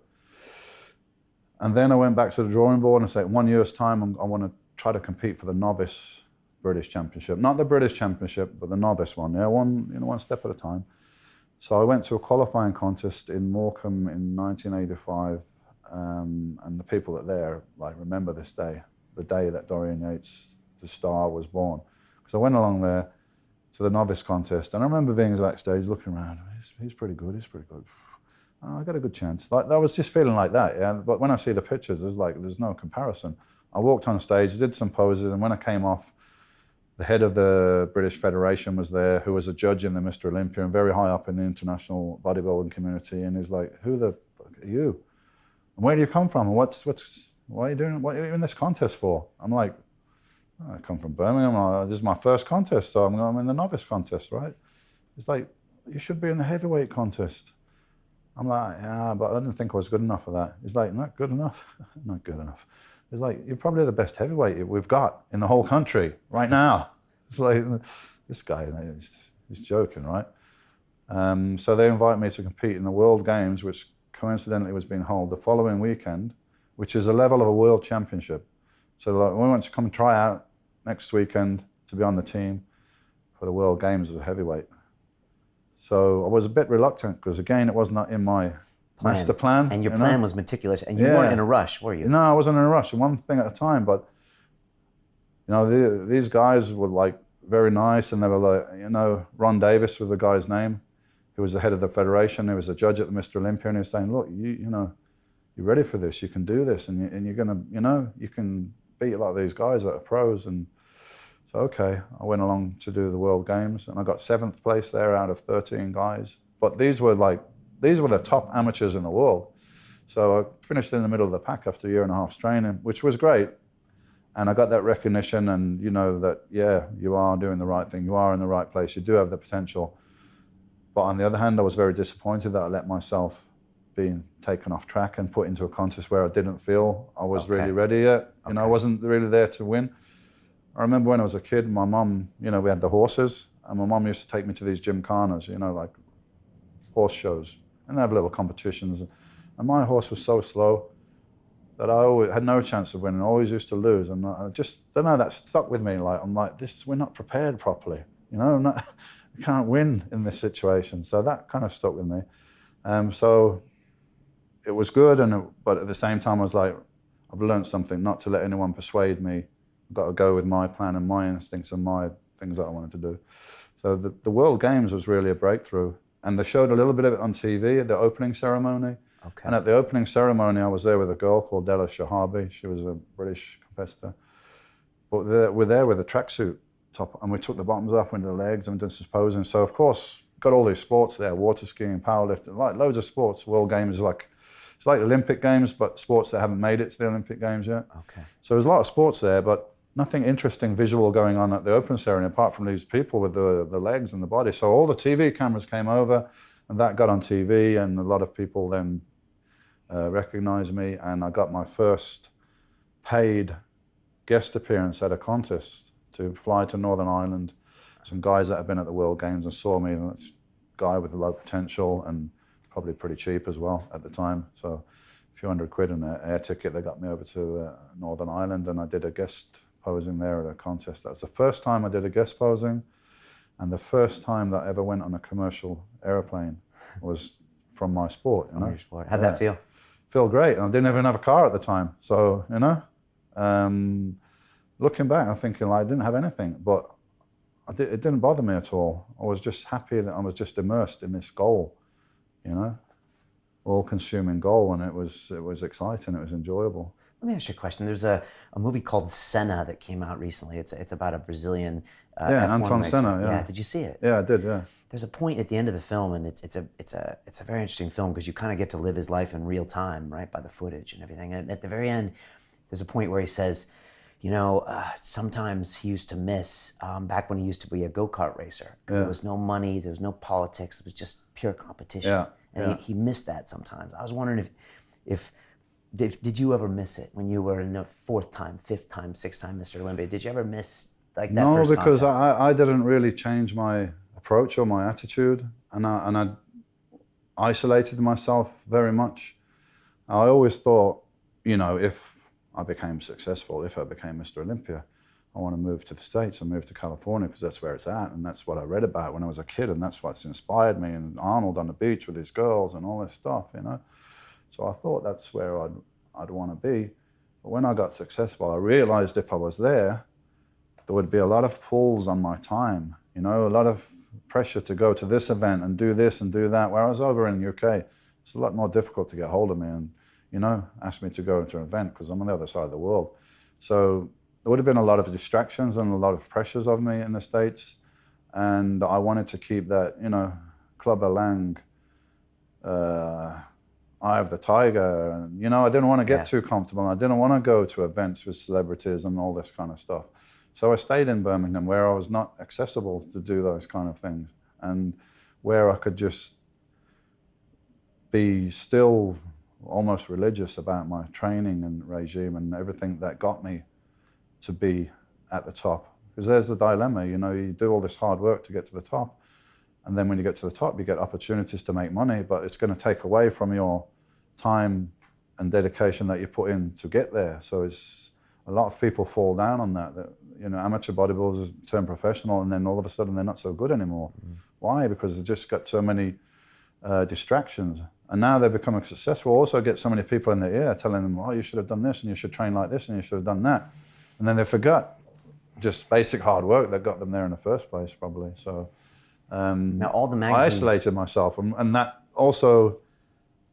And then I went back to the drawing board and said, 1 year's time, I want to try to compete for the novice British Championship. Not the British Championship, but the novice one, yeah, one step at a time. So I went to a qualifying contest in Morecambe in 1985, and the people that there, like, remember this day, the day that Dorian Yates, the star, was born. Because I went along there to the novice contest, and I remember being backstage looking around, he's pretty good, he's pretty good. Oh, I got a good chance. Like, I was just feeling like that, yeah. But when I see the pictures, there's no comparison. I walked on stage, did some poses, and when I came off, the head of the British Federation was there, who was a judge in the Mr. Olympia and very high up in the international bodybuilding community. And he's like, who the fuck are you? And where do you come from? And why are you in this contest for? I'm like, oh, I come from Birmingham. This is my first contest, so I'm in the novice contest, right? It's like, you should be in the heavyweight contest. I'm like, yeah, but I didn't think I was good enough for that. He's like, not good enough? Not good enough. He's like, you're probably the best heavyweight we've got in the whole country right now. It's like, this guy, he's joking, right? So they invited me to compete in the World Games, which coincidentally was being held the following weekend, which is a level of a world championship. So like, we went to come try out next weekend to be on the team for the World Games as a heavyweight. So I was a bit reluctant because, again, it was not in my master plan. And your plan was meticulous, and you weren't in a rush, were you? No, I wasn't in a rush, one thing at a time. But, you know, these guys were like very nice, and they were like, you know, Ron Davis was the guy's name, who was the head of the federation. He was a judge at the Mr. Olympia, and he was saying, look, you know, you're ready for this, you can do this, and you're gonna, you know, you can beat a lot of these guys that are pros. And so, okay, I went along to do the World Games, and I got 7th place there out of 13 guys. But these were the top amateurs in the world. So I finished in the middle of the pack after a year and a half's training, which was great. And I got that recognition, and you know that, yeah, you are doing the right thing, you are in the right place, you do have the potential. But on the other hand, I was very disappointed that I let myself being taken off track and put into a contest where I didn't feel I was really ready yet. You know, I wasn't really there to win. I remember when I was a kid, my mum, you know, we had the horses, and my mum used to take me to these gymkhanas, you know, like horse shows, and they have little competitions. And my horse was so slow that I always had no chance of winning. I always used to lose, and I just don't know, that stuck with me. Like, I'm like, we're not prepared properly, you know. We can't win in this situation, so that kind of stuck with me. So it was good, but at the same time, I was like, I've learned something, not to let anyone persuade me. I've got to go with my plan and my instincts and my things that I wanted to do. So the World Games was really a breakthrough, and they showed a little bit of it on TV at the opening ceremony. Okay. And at the opening ceremony, I was there with a girl called Della Shahabi. She was a British competitor. But we're there with a tracksuit top, and we took the bottoms off into the legs and did some posing. So of course, got all these sports there: water skiing, powerlifting, like loads of sports. World Games is like, it's like Olympic Games, but sports that haven't made it to the Olympic Games yet. Okay. So there's a lot of sports there, but nothing interesting visual going on at the open ceremony apart from these people with the legs and the body. So all the TV cameras came over, and that got on TV, and a lot of people then recognized me, and I got my first paid guest appearance at a contest to fly to Northern Ireland. Some guys that had been at the World Games and saw me, and that's a guy with a low potential and probably pretty cheap as well at the time. So a few £100 in an air ticket, they got me over to Northern Ireland, and I did a guest posing there at a contest. That was the first time I did a guest posing, and the first time that I ever went on a commercial airplane was from my sport. You know? Your sport. How'd that feel? Feel great. And I didn't even have a car at the time. So, you know, looking back, I'm thinking, like, I didn't have anything, but it didn't bother me at all. I was just happy that I was just immersed in this goal, you know, all-consuming goal, and it was exciting. It was enjoyable. Let me ask you a question. There's a movie called Senna that came out recently. It's about a Brazilian F1 Anton racer. Senna. Yeah, did you see it? Yeah, I did. Yeah. There's a point at the end of the film, and it's a very interesting film because you kind of get to live his life in real time, right, by the footage and everything. And at the very end, there's a point where he says, you know, sometimes he used to miss back when he used to be a go-kart racer because there was no money, there was no politics, it was just pure competition. Yeah. And he missed that sometimes. I was wondering if did you ever miss it when you were in the 4th time, 5th time, 6th time Mr. Olympia? Did you ever miss like that? No, first because contest? I didn't really change my approach or my attitude, and I isolated myself very much. I always thought, you know, if I became successful, if I became Mr. Olympia, I want to move to the States and move to California because that's where it's at, and that's what I read about when I was a kid, and that's what's inspired me, and Arnold on the beach with his girls and all this stuff, you know. So I thought that's where I'd want to be. But when I got successful, I realized if I was there would be a lot of pulls on my time, you know, a lot of pressure to go to this event and do this and do that. Whereas over in the UK, it's a lot more difficult to get hold of me and, you know, ask me to go to an event because I'm on the other side of the world. So there would have been a lot of distractions and a lot of pressures of me in the States. And I wanted to keep that, you know, Clubber Lang eye of the tiger. And, you know, I didn't want to get too comfortable. I didn't want to go to events with celebrities and all this kind of stuff. So I stayed in Birmingham where I was not accessible to do those kind of things, and where I could just be still almost religious about my training and regime and everything that got me to be at the top. Because there's the dilemma, you know, you do all this hard work to get to the top, and then when you get to the top, you get opportunities to make money, but it's going to take away from your time and dedication that you put in to get there. So it's a lot of people fall down on that, you know, amateur bodybuilders turn professional and then all of a sudden they're not so good anymore. Why? Because they've just got so many distractions. And now they're becoming successful, also get so many people in their ear telling them, oh, you should have done this and you should train like this and you should have done that. And then they forgot just basic hard work that got them there in the first place, probably. So now all the magazines... I isolated myself, and that also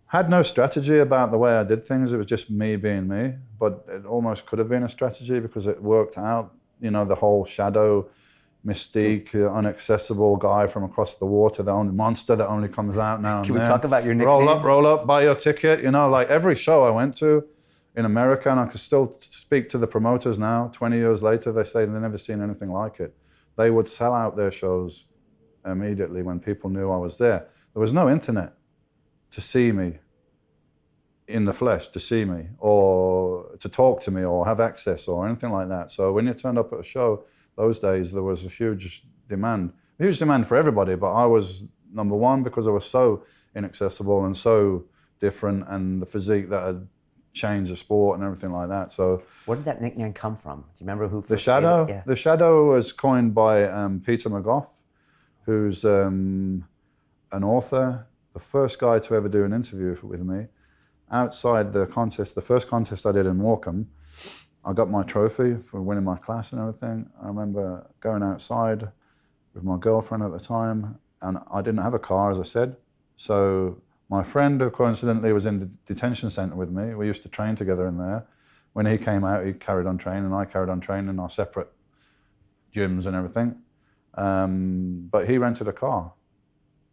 had no strategy about the way I did things. It was just me being me, but it almost could have been a strategy because it worked out, you know, the whole shadow mystique, inaccessible guy from across the water, the only monster that only comes out now and Can then. we talk about your nickname? Roll up, buy your ticket. You know, like every show I went to in America, and I can still speak to the promoters now, 20 years later, they say they've never seen anything like it. They would sell out their shows immediately when people knew I was there. There was no internet to see me in the flesh, to see me or to talk to me or have access or anything like that. So when you turned up at a show those days, there was a huge demand for everybody, but I was number one because I was so inaccessible and so different, and the physique that had changed the sport and everything like that. So where did that nickname come from? Do you remember who the first shadow? gave it? Yeah. The shadow was coined by Peter McGough, who's an author, the first guy to ever do an interview with me. Outside the contest, the first contest I did in Morecambe, I got my trophy for winning my class and everything. I remember going outside with my girlfriend at the time, and I didn't have a car, as I said. So my friend, who coincidentally was in the detention centre with me, we used to train together in there. When he came out, he carried on training, and I carried on training in our separate gyms and everything. But he rented a car.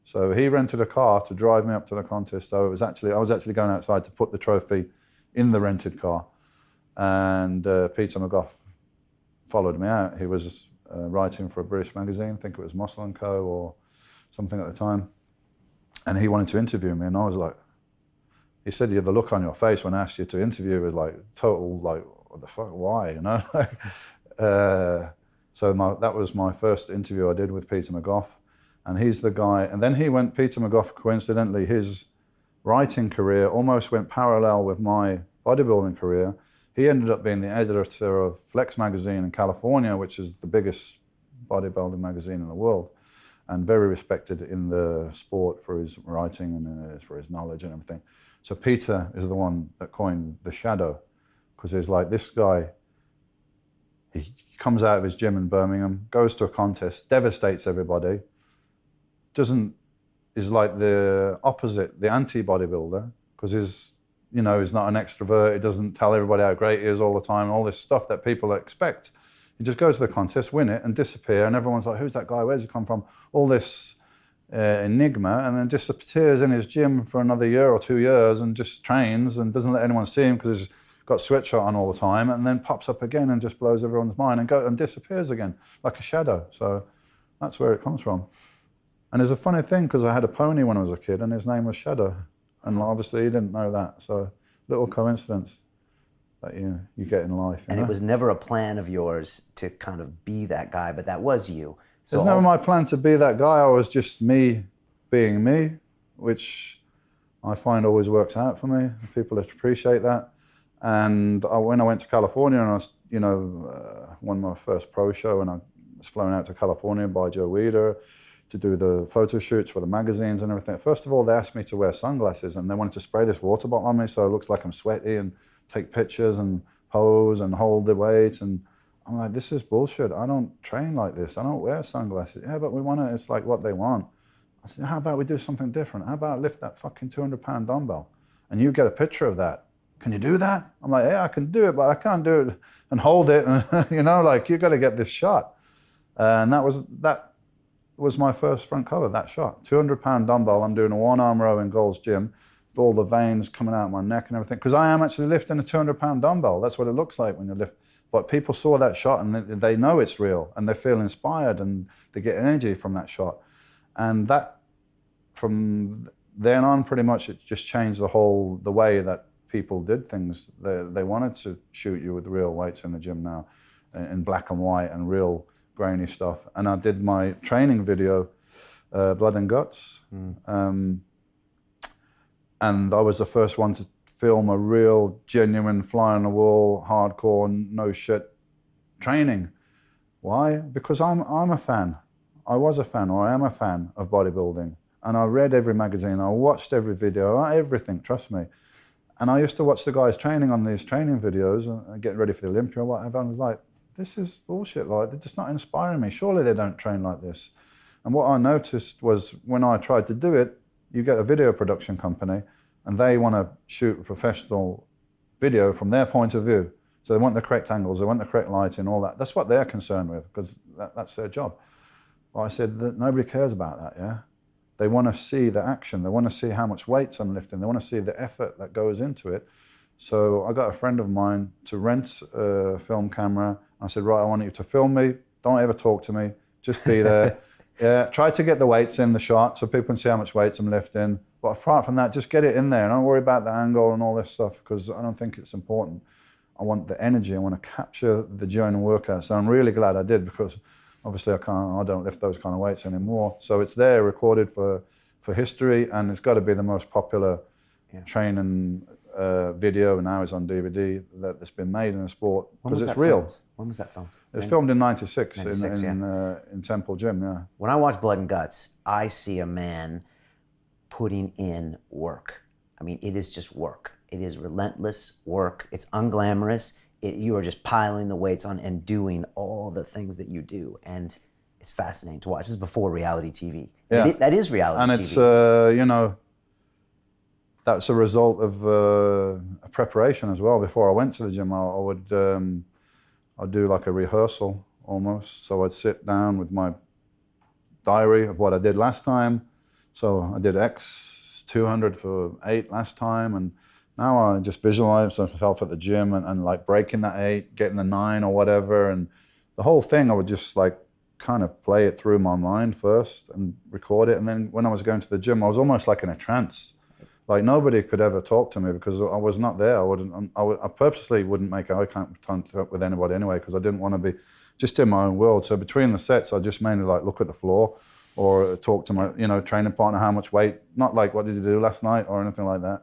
So he rented a car to drive me up to the contest. So I was actually going outside to put the trophy in the rented car. And Peter McGough followed me out. He was writing for a British magazine, I think it was Muscle & Co. or something at the time. And he wanted to interview me, and I was like, he said, the look on your face when I asked you to interview was like total, like, what the fuck, why, you know? So that was my first interview I did with Peter McGough. And he's the guy, and then Peter McGough, coincidentally, his writing career almost went parallel with my bodybuilding career. He ended up being the editor of Flex magazine in California, which is the biggest bodybuilding magazine in the world, and very respected in the sport for his writing and for his knowledge and everything. So Peter is the one that coined the shadow, because he's like, this guy, he comes out of his gym in Birmingham, goes to a contest, devastates everybody, is like the opposite, the anti-bodybuilder, because he's not an extrovert, he doesn't tell everybody how great he is all the time, all this stuff that people expect. He just goes to the contest, win it, and disappear, and everyone's like, who's that guy, where's he come from? All this enigma, and then disappears in his gym for another year or 2 years and just trains and doesn't let anyone see him because he's got sweatshirt on all the time, and then pops up again and just blows everyone's mind and disappears again, like a shadow. So that's where it comes from. And there's a funny thing, because I had a pony when I was a kid and his name was Shadow. And obviously he didn't know that. So little coincidence that you get in life. And it was never a plan of yours to kind of be that guy, but that was you. So it's never my plan to be that guy. I was just me being me, which I find always works out for me. People appreciate that. And when I went to California and I won my first pro show, and I was flown out to California by Joe Weider to do the photo shoots for the magazines and everything. First of all, they asked me to wear sunglasses, and they wanted to spray this water bottle on me so it looks like I'm sweaty, and take pictures and pose and hold the weight. And I'm like, this is bullshit. I don't train like this. I don't wear sunglasses. Yeah, but we want it. It's like what they want. I said, how about we do something different? How about I lift that fucking 200-pound dumbbell and you get a picture of that? Can you do that? I'm like, yeah, I can do it, but I can't do it and hold it. And you got to get this shot. And that was my first front cover, that shot. 200-pound dumbbell. I'm doing a one-arm row in Gold's Gym. all the veins coming out of my neck and everything, because I am actually lifting a 200-pound dumbbell. That's what it looks like when you lift. But people saw that shot and they know it's real, and they feel inspired and they get energy from that shot. And that, from then on, pretty much it just changed the way that people did things. They wanted to shoot you with real weights in the gym now, in black and white and real grainy stuff. And I did my training video, Blood and Guts. And I was the first one to film a real, genuine, fly on the wall, hardcore, no shit training. Why? Because I'm a fan. I was a fan, or I am a fan of bodybuilding. And I read every magazine, I watched every video, everything, trust me. And I used to watch the guys training on these training videos and getting ready for the Olympia or whatever. And I was like, this is bullshit, like, they're just not inspiring me. Surely they don't train like this. And what I noticed was when I tried to do it, you get a video production company and they want to shoot a professional video from their point of view. So they want the correct angles, they want the correct lighting, all that. That's what they're concerned with, because that's their job. Well, I said that nobody cares about that, yeah? They want to see the action. They want to see how much weights I'm lifting. They want to see the effort that goes into it. So I got a friend of mine to rent a film camera. I said, right, I want you to film me. Don't ever talk to me. Just be there. Yeah, try to get the weights in the shot so people can see how much weights I'm lifting. But apart from that, just get it in there. And don't worry about the angle and all this stuff, because I don't think it's important. I want the energy. I want to capture the during the workout. So I'm really glad I did, because obviously I don't lift those kind of weights anymore. So it's there recorded for history, and it's got to be the most popular training video, and now it's on DVD, that's been made in the sport, because it's real. Filmed? When was that filmed? It was filmed in '96 96, in Temple Gym, yeah. When I watch Blood and Guts, I see a man putting in work. I mean, it is just work. It is relentless work. It's unglamorous. You are just piling the weights on and doing all the things that you do. And it's fascinating to watch. This is before reality TV. Yeah. That is reality TV. And it's, you know, that's a result of a preparation as well. Before I went to the gym, I'd do like a rehearsal almost. So I'd sit down with my diary of what I did last time. So I did X 200 for 8 last time, and now I just visualize myself at the gym and like breaking that 8, getting the 9 or whatever, and the whole thing I would just like kind of play it through my mind first and record it. And then when I was going to the gym, I was almost like in a trance. Like nobody could ever talk to me because I was not there. I purposely wouldn't make eye contact with anybody anyway, because I didn't want to be just in my own world. So between the sets, I just mainly like look at the floor or talk to my, training partner, how much weight, not like what did you do last night or anything like that.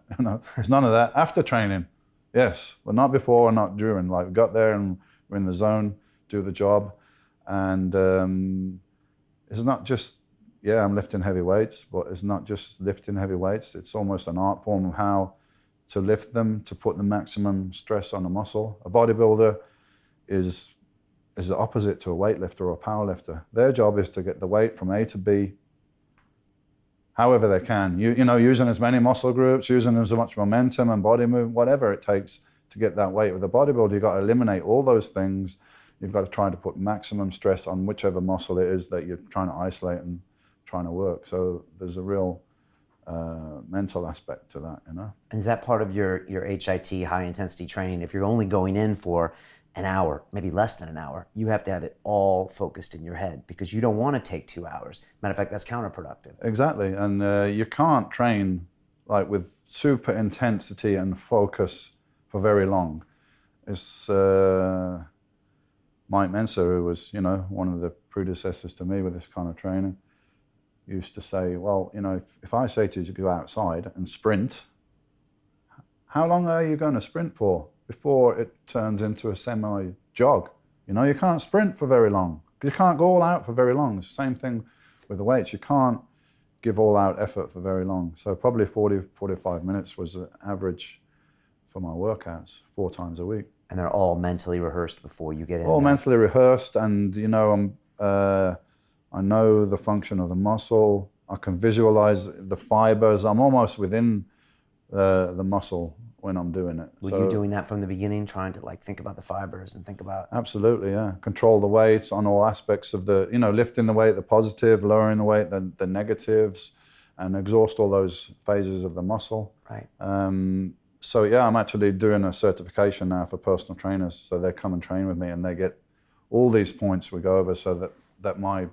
There's none of that. After training, yes, but not before or not during. Like we got there and we're in the zone, do the job. And it's not just, I'm lifting heavy weights, but it's not just lifting heavy weights. It's almost an art form of how to lift them, to put the maximum stress on the muscle. A bodybuilder is the opposite to a weightlifter or a powerlifter. Their job is to get the weight from A to B, however they can. Using as many muscle groups, using as much momentum and body movement, whatever it takes to get that weight. With a bodybuilder, you've got to eliminate all those things. You've got to try to put maximum stress on whichever muscle it is that you're trying to isolate and trying to work. So there's a real mental aspect to that, And is that part of your HIT, high intensity training? If you're only going in for an hour, maybe less than an hour, you have to have it all focused in your head because you don't want to take 2 hours. Matter of fact, that's counterproductive. Exactly, and you can't train like with super intensity and focus for very long. It's Mike Mensa, who was, one of the predecessors to me with this kind of training, used to say, well, if I say to you to go outside and sprint, how long are you going to sprint for before it turns into a semi-jog? You can't sprint for very long. You can't go all out for very long. It's the same thing with the weights. You can't give all out effort for very long. So probably 40, 45 minutes was the average for my workouts 4 times a week. And they're all mentally rehearsed before you get in all there. Mentally rehearsed, and I know the function of the muscle. I can visualize the fibers. I'm almost within the muscle when I'm doing it. Were you doing that from the beginning, trying to think about the fibers and think about... Absolutely, yeah. Control the weights on all aspects of the, lifting the weight, the positive, lowering the weight, the negatives, and exhaust all those phases of the muscle. Right. So yeah, I'm actually doing a certification now for personal trainers. So they come and train with me, and they get all these points we go over, so that my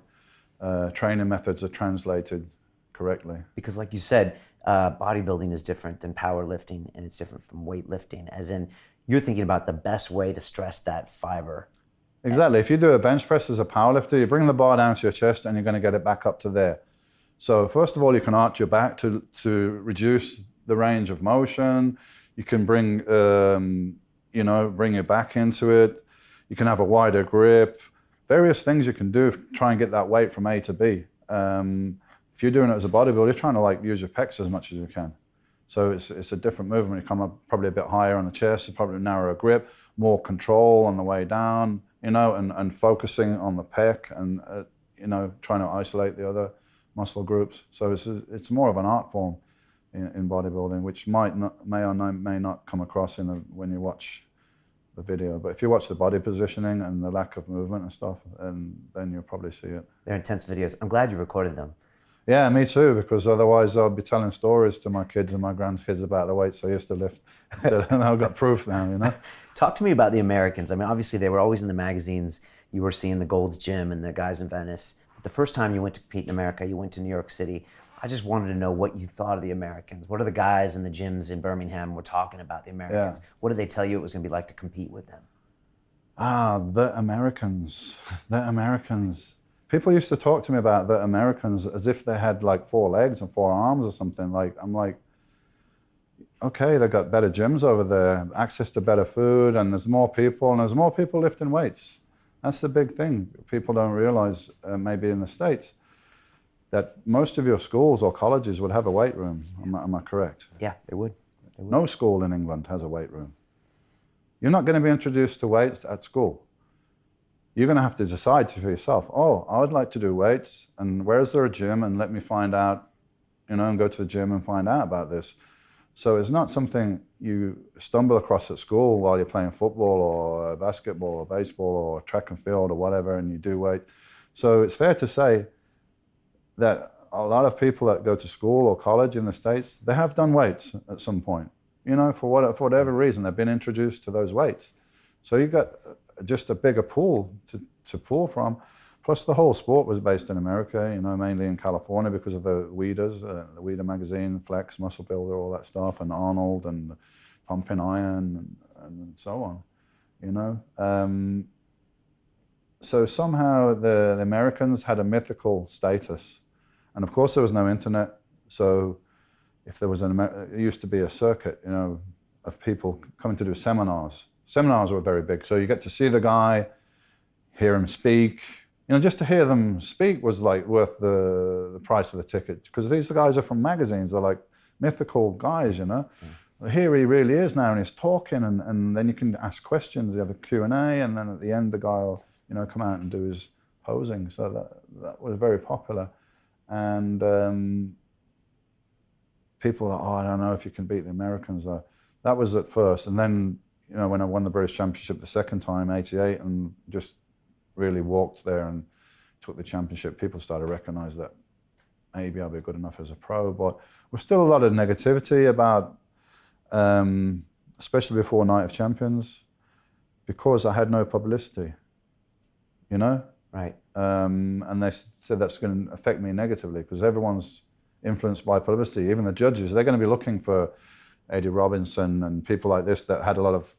training methods are translated correctly. Because like you said, bodybuilding is different than powerlifting, and it's different from weightlifting, as in you're thinking about the best way to stress that fiber. Exactly. If you do a bench press as a powerlifter, you bring the bar down to your chest and you're going to get it back up to there. So first of all, you can arch your back to reduce the range of motion. You can bring, bring your back into it. You can have a wider grip. Various things you can do to try and get that weight from A to B. If you're doing it as a bodybuilder, you're trying to use your pecs as much as you can. So it's a different movement. You come up probably a bit higher on the chest, probably narrower grip, more control on the way down, and focusing on the pec and, trying to isolate the other muscle groups. So it's more of an art form in bodybuilding, which may not come across when you watch the video. But if you watch the body positioning and the lack of movement and stuff, then you'll probably see it. They're intense videos. I'm glad you recorded them. Yeah, me too, because otherwise I'll be telling stories to my kids and my grandkids about the weights I used to lift. And I've got proof now, Talk to me about the Americans. I mean, obviously they were always in the magazines. You were seeing the Gold's Gym and the guys in Venice. But the first time you went to compete in America, you went to New York City. I just wanted to know what you thought of the Americans. What are the guys in the gyms in Birmingham were talking about the Americans? Yeah. What did they tell you it was going to be like to compete with them? The Americans. The Americans. People used to talk to me about the Americans as if they had 4 legs and 4 arms or something. I'm like, okay, they've got better gyms over there, access to better food, and there's more people lifting weights. That's the big thing. People don't realize, maybe in the States, that most of your schools or colleges would have a weight room. Am I correct? Yeah, they would. No school in England has a weight room. You're not going to be introduced to weights at school. You're going to have to decide for yourself, I would like to do weights, and where is there a gym, and let me find out, and go to the gym and find out about this. So it's not something you stumble across at school while you're playing football or basketball or baseball or track and field or whatever, and you do weight. So it's fair to say that a lot of people that go to school or college in the States, they have done weights at some point. For whatever reason, they've been introduced to those weights. So you've got just a bigger pool to pull from. Plus the whole sport was based in America, mainly in California because of the Weeders, the Weeder magazine, Flex, Muscle Builder, all that stuff, and Arnold and Pumping Iron and so on, So somehow the Americans had a mythical status. And of course there was no internet, so if there was it used to be a circuit, of people coming to do seminars. Seminars were very big, so you get to see the guy, hear him speak. Just to hear them speak was worth the price of the ticket, because these guys are from magazines. They're like mythical guys, Here he really is now, and he's talking, and then you can ask questions. You have a Q&A, and then at the end the guy will, come out and do his posing. So that was very popular. And people are, I don't know if you can beat the Americans though. That was at first. And then, when I won the British Championship the second time, 88, and just really walked there and took the championship, people started to recognize that maybe I'll be good enough as a pro. But there's still a lot of negativity about, especially before Night of Champions, because I had no publicity, Right. And they said that's going to affect me negatively because everyone's influenced by publicity. Even the judges, they're going to be looking for Eddie Robinson and people like this that had a lot of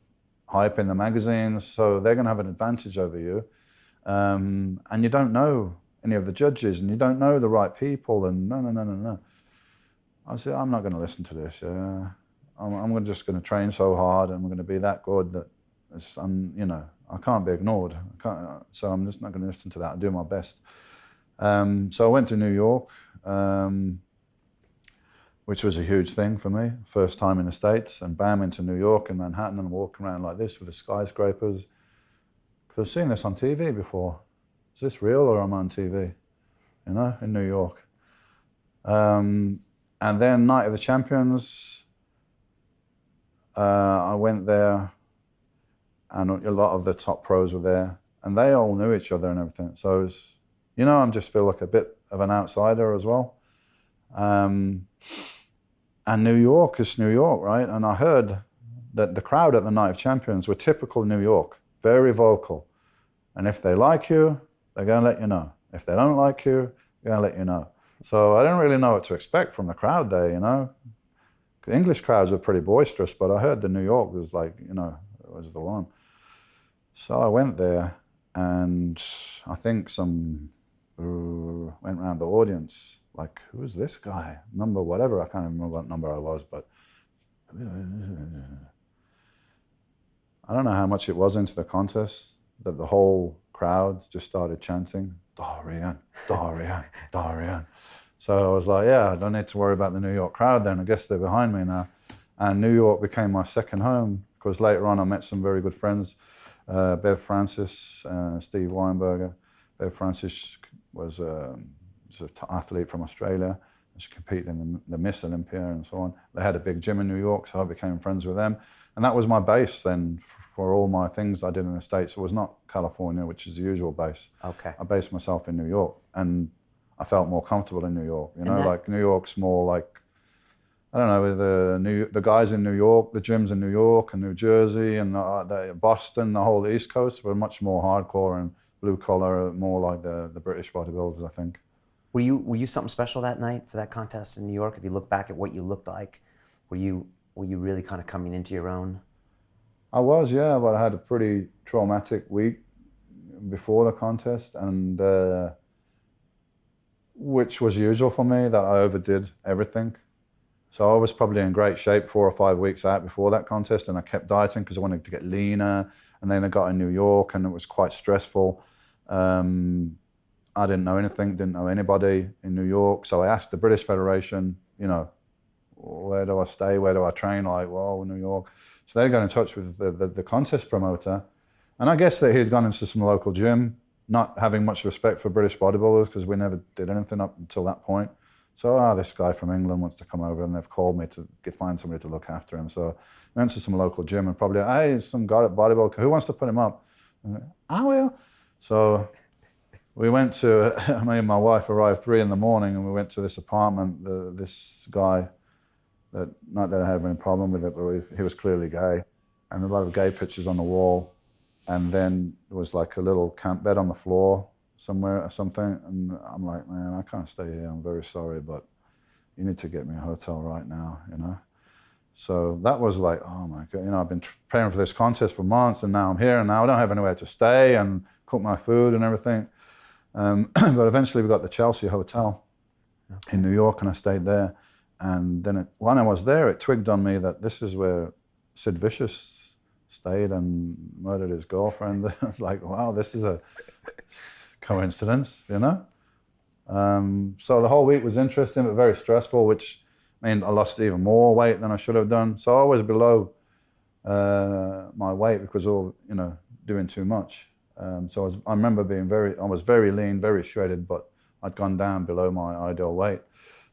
hype in the magazines, so they're going to have an advantage over you. And you don't know any of the judges, and you don't know the right people, and no. I said, I'm not going to listen to this. I'm just going to train so hard, and I'm going to be that good that I can't be ignored. So I'm just not going to listen to that. I'll do my best. So I went to New York, which was a huge thing for me. First time in the States, and bam, into New York and Manhattan, and walking around like this with the skyscrapers. Because I've seen this on TV before. Is this real or am I on TV? In New York. And then Night of the Champions, I went there, and a lot of the top pros were there, and they all knew each other and everything. So it was, I just feel like a bit of an outsider as well. And New York is New York, right? And I heard that the crowd at the Night of Champions were typical New York, very vocal. And if they like you, they're going to let you know. If they don't like you, they're going to let you know. So I didn't really know what to expect from the crowd there, you know. The English crowds are pretty boisterous, but I heard the New York was like, you know, it was the one. So I went there, and I think some went around the audience, like, who's this guy? Number whatever, I can't remember what number I was, but I don't know how much it was into the contest that the whole crowd just started chanting, Dorian, Dorian, Dorian. So I was like, yeah, I don't need to worry about the New York crowd then. I guess they're behind me now. And New York became my second home, because later on I met some very good friends, Bev Francis, Steve Weinberger. Bev Francis was an athlete from Australia. She competed in the Miss Olympia and so on. They had a big gym in New York, so I became friends with them. And that was my base then for all my things I did in the States. It was not California, which is the usual base. Okay. I based myself in New York, and I felt more comfortable in New York. You know, like New York's more like, I don't know, the guys in New York, the gyms in New York and New Jersey and Boston, the whole East Coast were much more hardcore and blue collar, more like the British bodybuilders, I think. Were you something special that night for that contest in New York? If you look back at what you looked like, were you really kind of coming into your own? I was, yeah, but I had a pretty traumatic week before the contest, and which was usual for me, that I overdid everything. So I was probably in great shape 4 or 5 weeks out before that contest, and I kept dieting because I wanted to get leaner. And then I got in New York, and it was quite stressful. I didn't know anything, didn't know anybody in New York. So I asked the British Federation, you know, where do I stay? Where do I train? Like, well, New York. So they got in touch with the contest promoter. And I guess that he had gone into some local gym, not having much respect for British bodybuilders, because we never did anything up until that point. So, this guy from England wants to come over, and they've called me to find somebody to look after him. So I went to some local gym and probably, hey, some guy at bodybuilder, who wants to put him up? I will. So we went to, me and my wife arrived 3 in the morning, and we went to this apartment, this guy, that not that I had any problem with it, but he was clearly gay, and a lot of gay pictures on the wall. And then there was like a little camp bed on the floor somewhere or something. And I'm like, man, I can't stay here. I'm very sorry, but you need to get me a hotel right now, you know? So that was like, oh my God, you know, I've been preparing for this contest for months, and now I'm here, and now I don't have anywhere to stay and cook my food and everything. But eventually we got the Chelsea Hotel in New York, and I stayed there. And then when I was there, it twigged on me that this is where Sid Vicious stayed and murdered his girlfriend. I was like, wow, this is a coincidence, you know? So the whole week was interesting, but very stressful, which meant I lost even more weight than I should have done. So I was below my weight because of, you know, doing too much. So I remember I was very lean, very shredded, but I'd gone down below my ideal weight.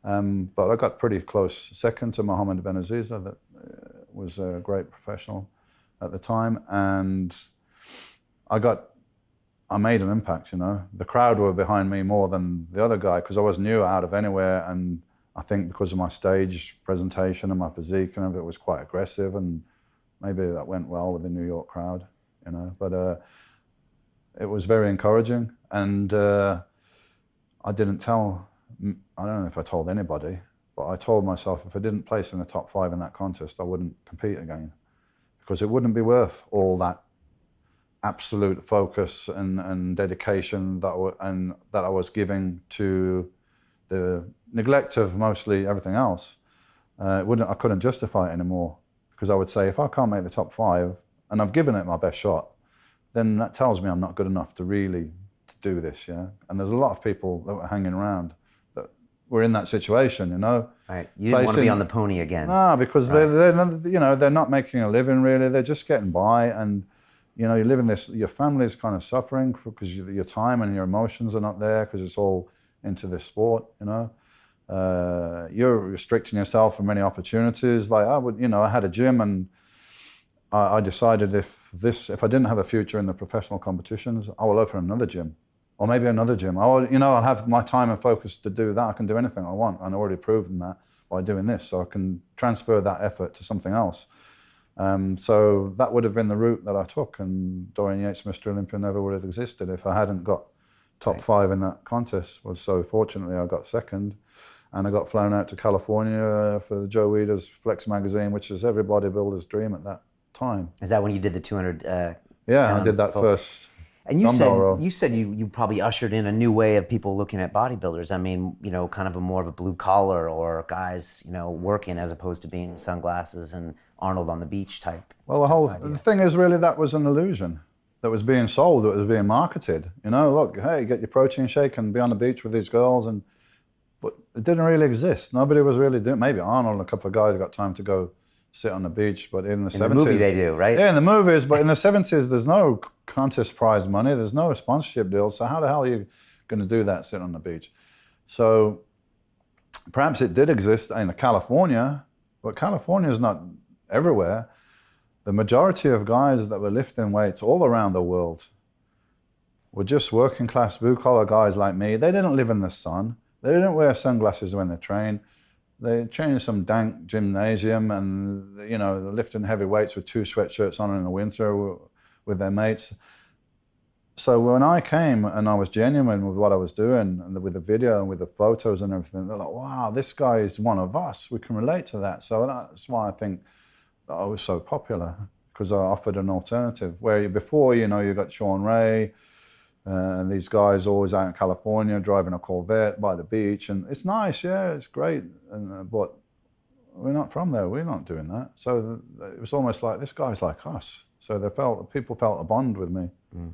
But I got pretty close second to Mohammed Benaziza, that was a great professional at the time. And I made an impact, you know. The crowd were behind me more than the other guy, because I was new out of anywhere. And I think because of my stage presentation and my physique and everything, it was quite aggressive. And maybe that went well with the New York crowd, you know. But it was very encouraging. And I don't know if I told anybody, but I told myself if I didn't place in the top 5 in that contest, I wouldn't compete again, because it wouldn't be worth all that absolute focus and dedication that I was giving to the neglect of mostly everything else. I couldn't justify it anymore, because I would say, if I can't make the top 5 and I've given it my best shot, then that tells me I'm not good enough to really do this, yeah? And there's a lot of people that were hanging around that were in that situation, you know? Right, you didn't want to be on the pony again. No, because they're not making a living really, they're just getting by, and you know, you're living this, your family's kind of suffering because your time and your emotions are not there, because it's all into this sport, you know? You're restricting yourself from many opportunities. Like I had a gym, and I decided if I didn't have a future in the professional competitions, I will open another gym. or maybe another gym. I'll have my time and focus to do that. I can do anything I want. And I've already proven that by doing this. So I can transfer that effort to something else. So that would have been the route that I took. And Dorian Yates, Mr. Olympia, never would have existed if I hadn't got top 5 in that contest. So fortunately, I got second. And I got flown out to California for the Joe Weider's Flex magazine, which is every bodybuilder's dream at that time. Is that when you did the 200? Yeah, I did that first. And you said you probably ushered in a new way of people looking at bodybuilders. I mean, kind of more of a blue collar, or guys, working, as opposed to being sunglasses and Arnold on the beach type. Well, the thing is, really, that was an illusion that was being sold, that was being marketed. Look, hey, get your protein shake and be on the beach with these girls, but it didn't really exist. Nobody was really doing. Maybe Arnold and a couple of guys got time to go sit on the beach, but in the 70s, the movie they do, right? Yeah, in the movies, but in the 70s, there's no contest prize money, there's no sponsorship deals, so how the hell are you going to do that, sit on the beach? So perhaps it did exist in California, but California is not everywhere. The majority of guys that were lifting weights all around the world were just working class, blue collar guys like me. They didn't live in the sun. They didn't wear sunglasses when they trained. They trained in some dank gymnasium, and they're lifting heavy weights with 2 sweatshirts on in the winter with their mates. So when I came and I was genuine with what I was doing, and with the video and with the photos and everything, they're like, wow, this guy is one of us. We can relate to that. So that's why I think that I was so popular, because I offered an alternative. Where before, you got Sean Ray, and these guys always out in California driving a Corvette by the beach, and it's nice, yeah, it's great, but we're not from there. We're not doing that. So it was almost like, this guy's like us. So people felt a bond with me. Mm.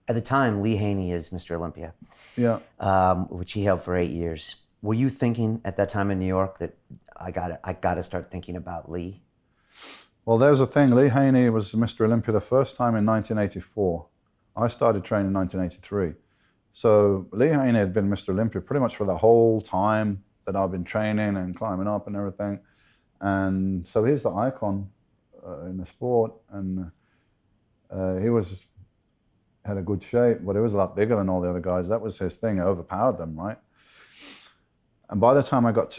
At the time, Lee Haney is Mr. Olympia, yeah, which he held for 8 years. Were you thinking at that time in New York that I got to start thinking about Lee? Well, there's a thing. Lee Haney was Mr. Olympia the first time in 1984. I started training in 1983. So Lee Haney had been Mr. Olympia pretty much for the whole time that I've been training and climbing up and everything. And so he's the icon in the sport. And he had a good shape, but he was a lot bigger than all the other guys. That was his thing. He overpowered them, right? And by the time I got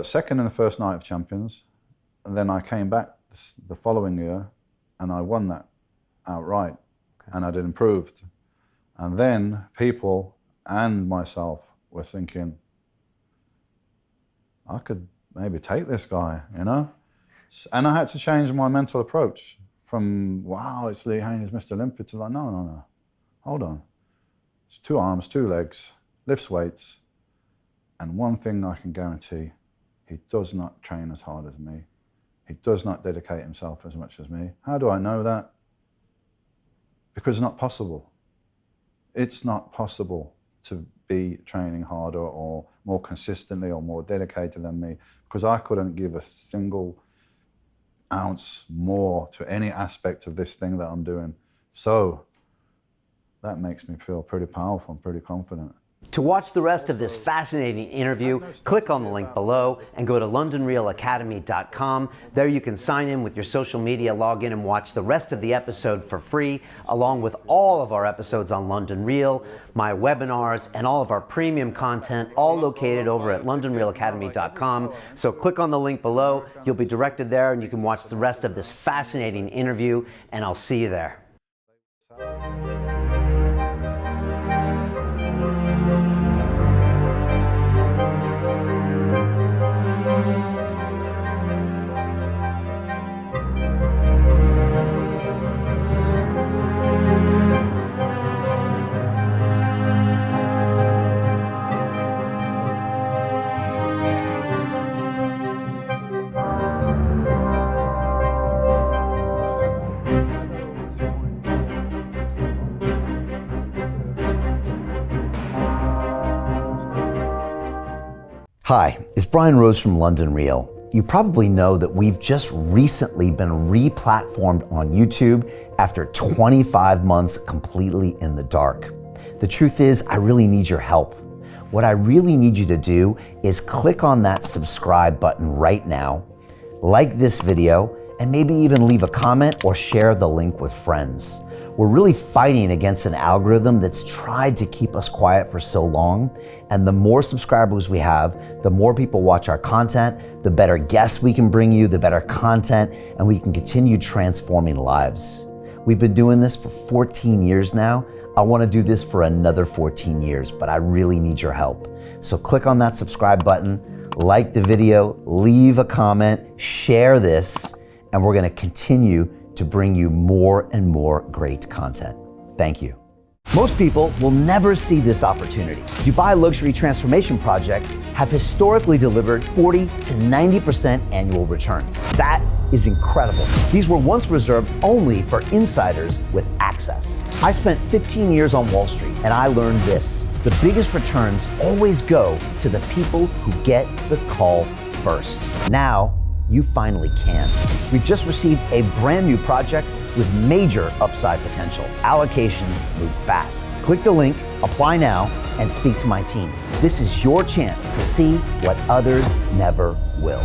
second in the first night of champions. And then I came back the following year and I won that outright. And I'd improved. And then people and myself were thinking, I could maybe take this guy, And I had to change my mental approach from, wow, it's Lee Haney's Mr. Olympia, to like, no, hold on. It's 2 arms, 2 legs, lifts weights. And one thing I can guarantee, he does not train as hard as me. He does not dedicate himself as much as me. How do I know that? Because it's not possible. It's not possible to be training harder or more consistently or more dedicated than me, because I couldn't give a single ounce more to any aspect of this thing that I'm doing. So that makes me feel pretty powerful and pretty confident. To watch the rest of this fascinating interview, click on the link below and go to LondonRealAcademy.com. There you can sign in with your social media, log in and watch the rest of the episode for free, along with all of our episodes on London Real, my webinars, and all of our premium content, all located over at LondonRealAcademy.com. So click on the link below, you'll be directed there, and you can watch the rest of this fascinating interview, and I'll see you there. Hi, it's Brian Rose from London Real. You probably know that we've just recently been re-platformed on YouTube after 25 months completely in the dark. The truth is, I really need your help. What I really need you to do is click on that subscribe button right now, like this video, and maybe even leave a comment or share the link with friends. We're really fighting against an algorithm that's tried to keep us quiet for so long. And the more subscribers we have, the more people watch our content, the better guests we can bring you, the better content, and we can continue transforming lives. We've been doing this for 14 years now. I want to do this for another 14 years, but I really need your help. So click on that subscribe button, like the video, leave a comment, share this, and we're going to continue to bring you more and more great content. Thank you. Most people will never see this opportunity. Dubai luxury transformation projects have historically delivered 40 to 90% annual returns. That is incredible. These were once reserved only for insiders with access. I spent 15 years on Wall Street and I learned this: the biggest returns always go to the people who get the call first. Now, you finally can. We've just received a brand new project with major upside potential. Allocations move fast. Click the link, apply now, and speak to my team. This is your chance to see what others never will.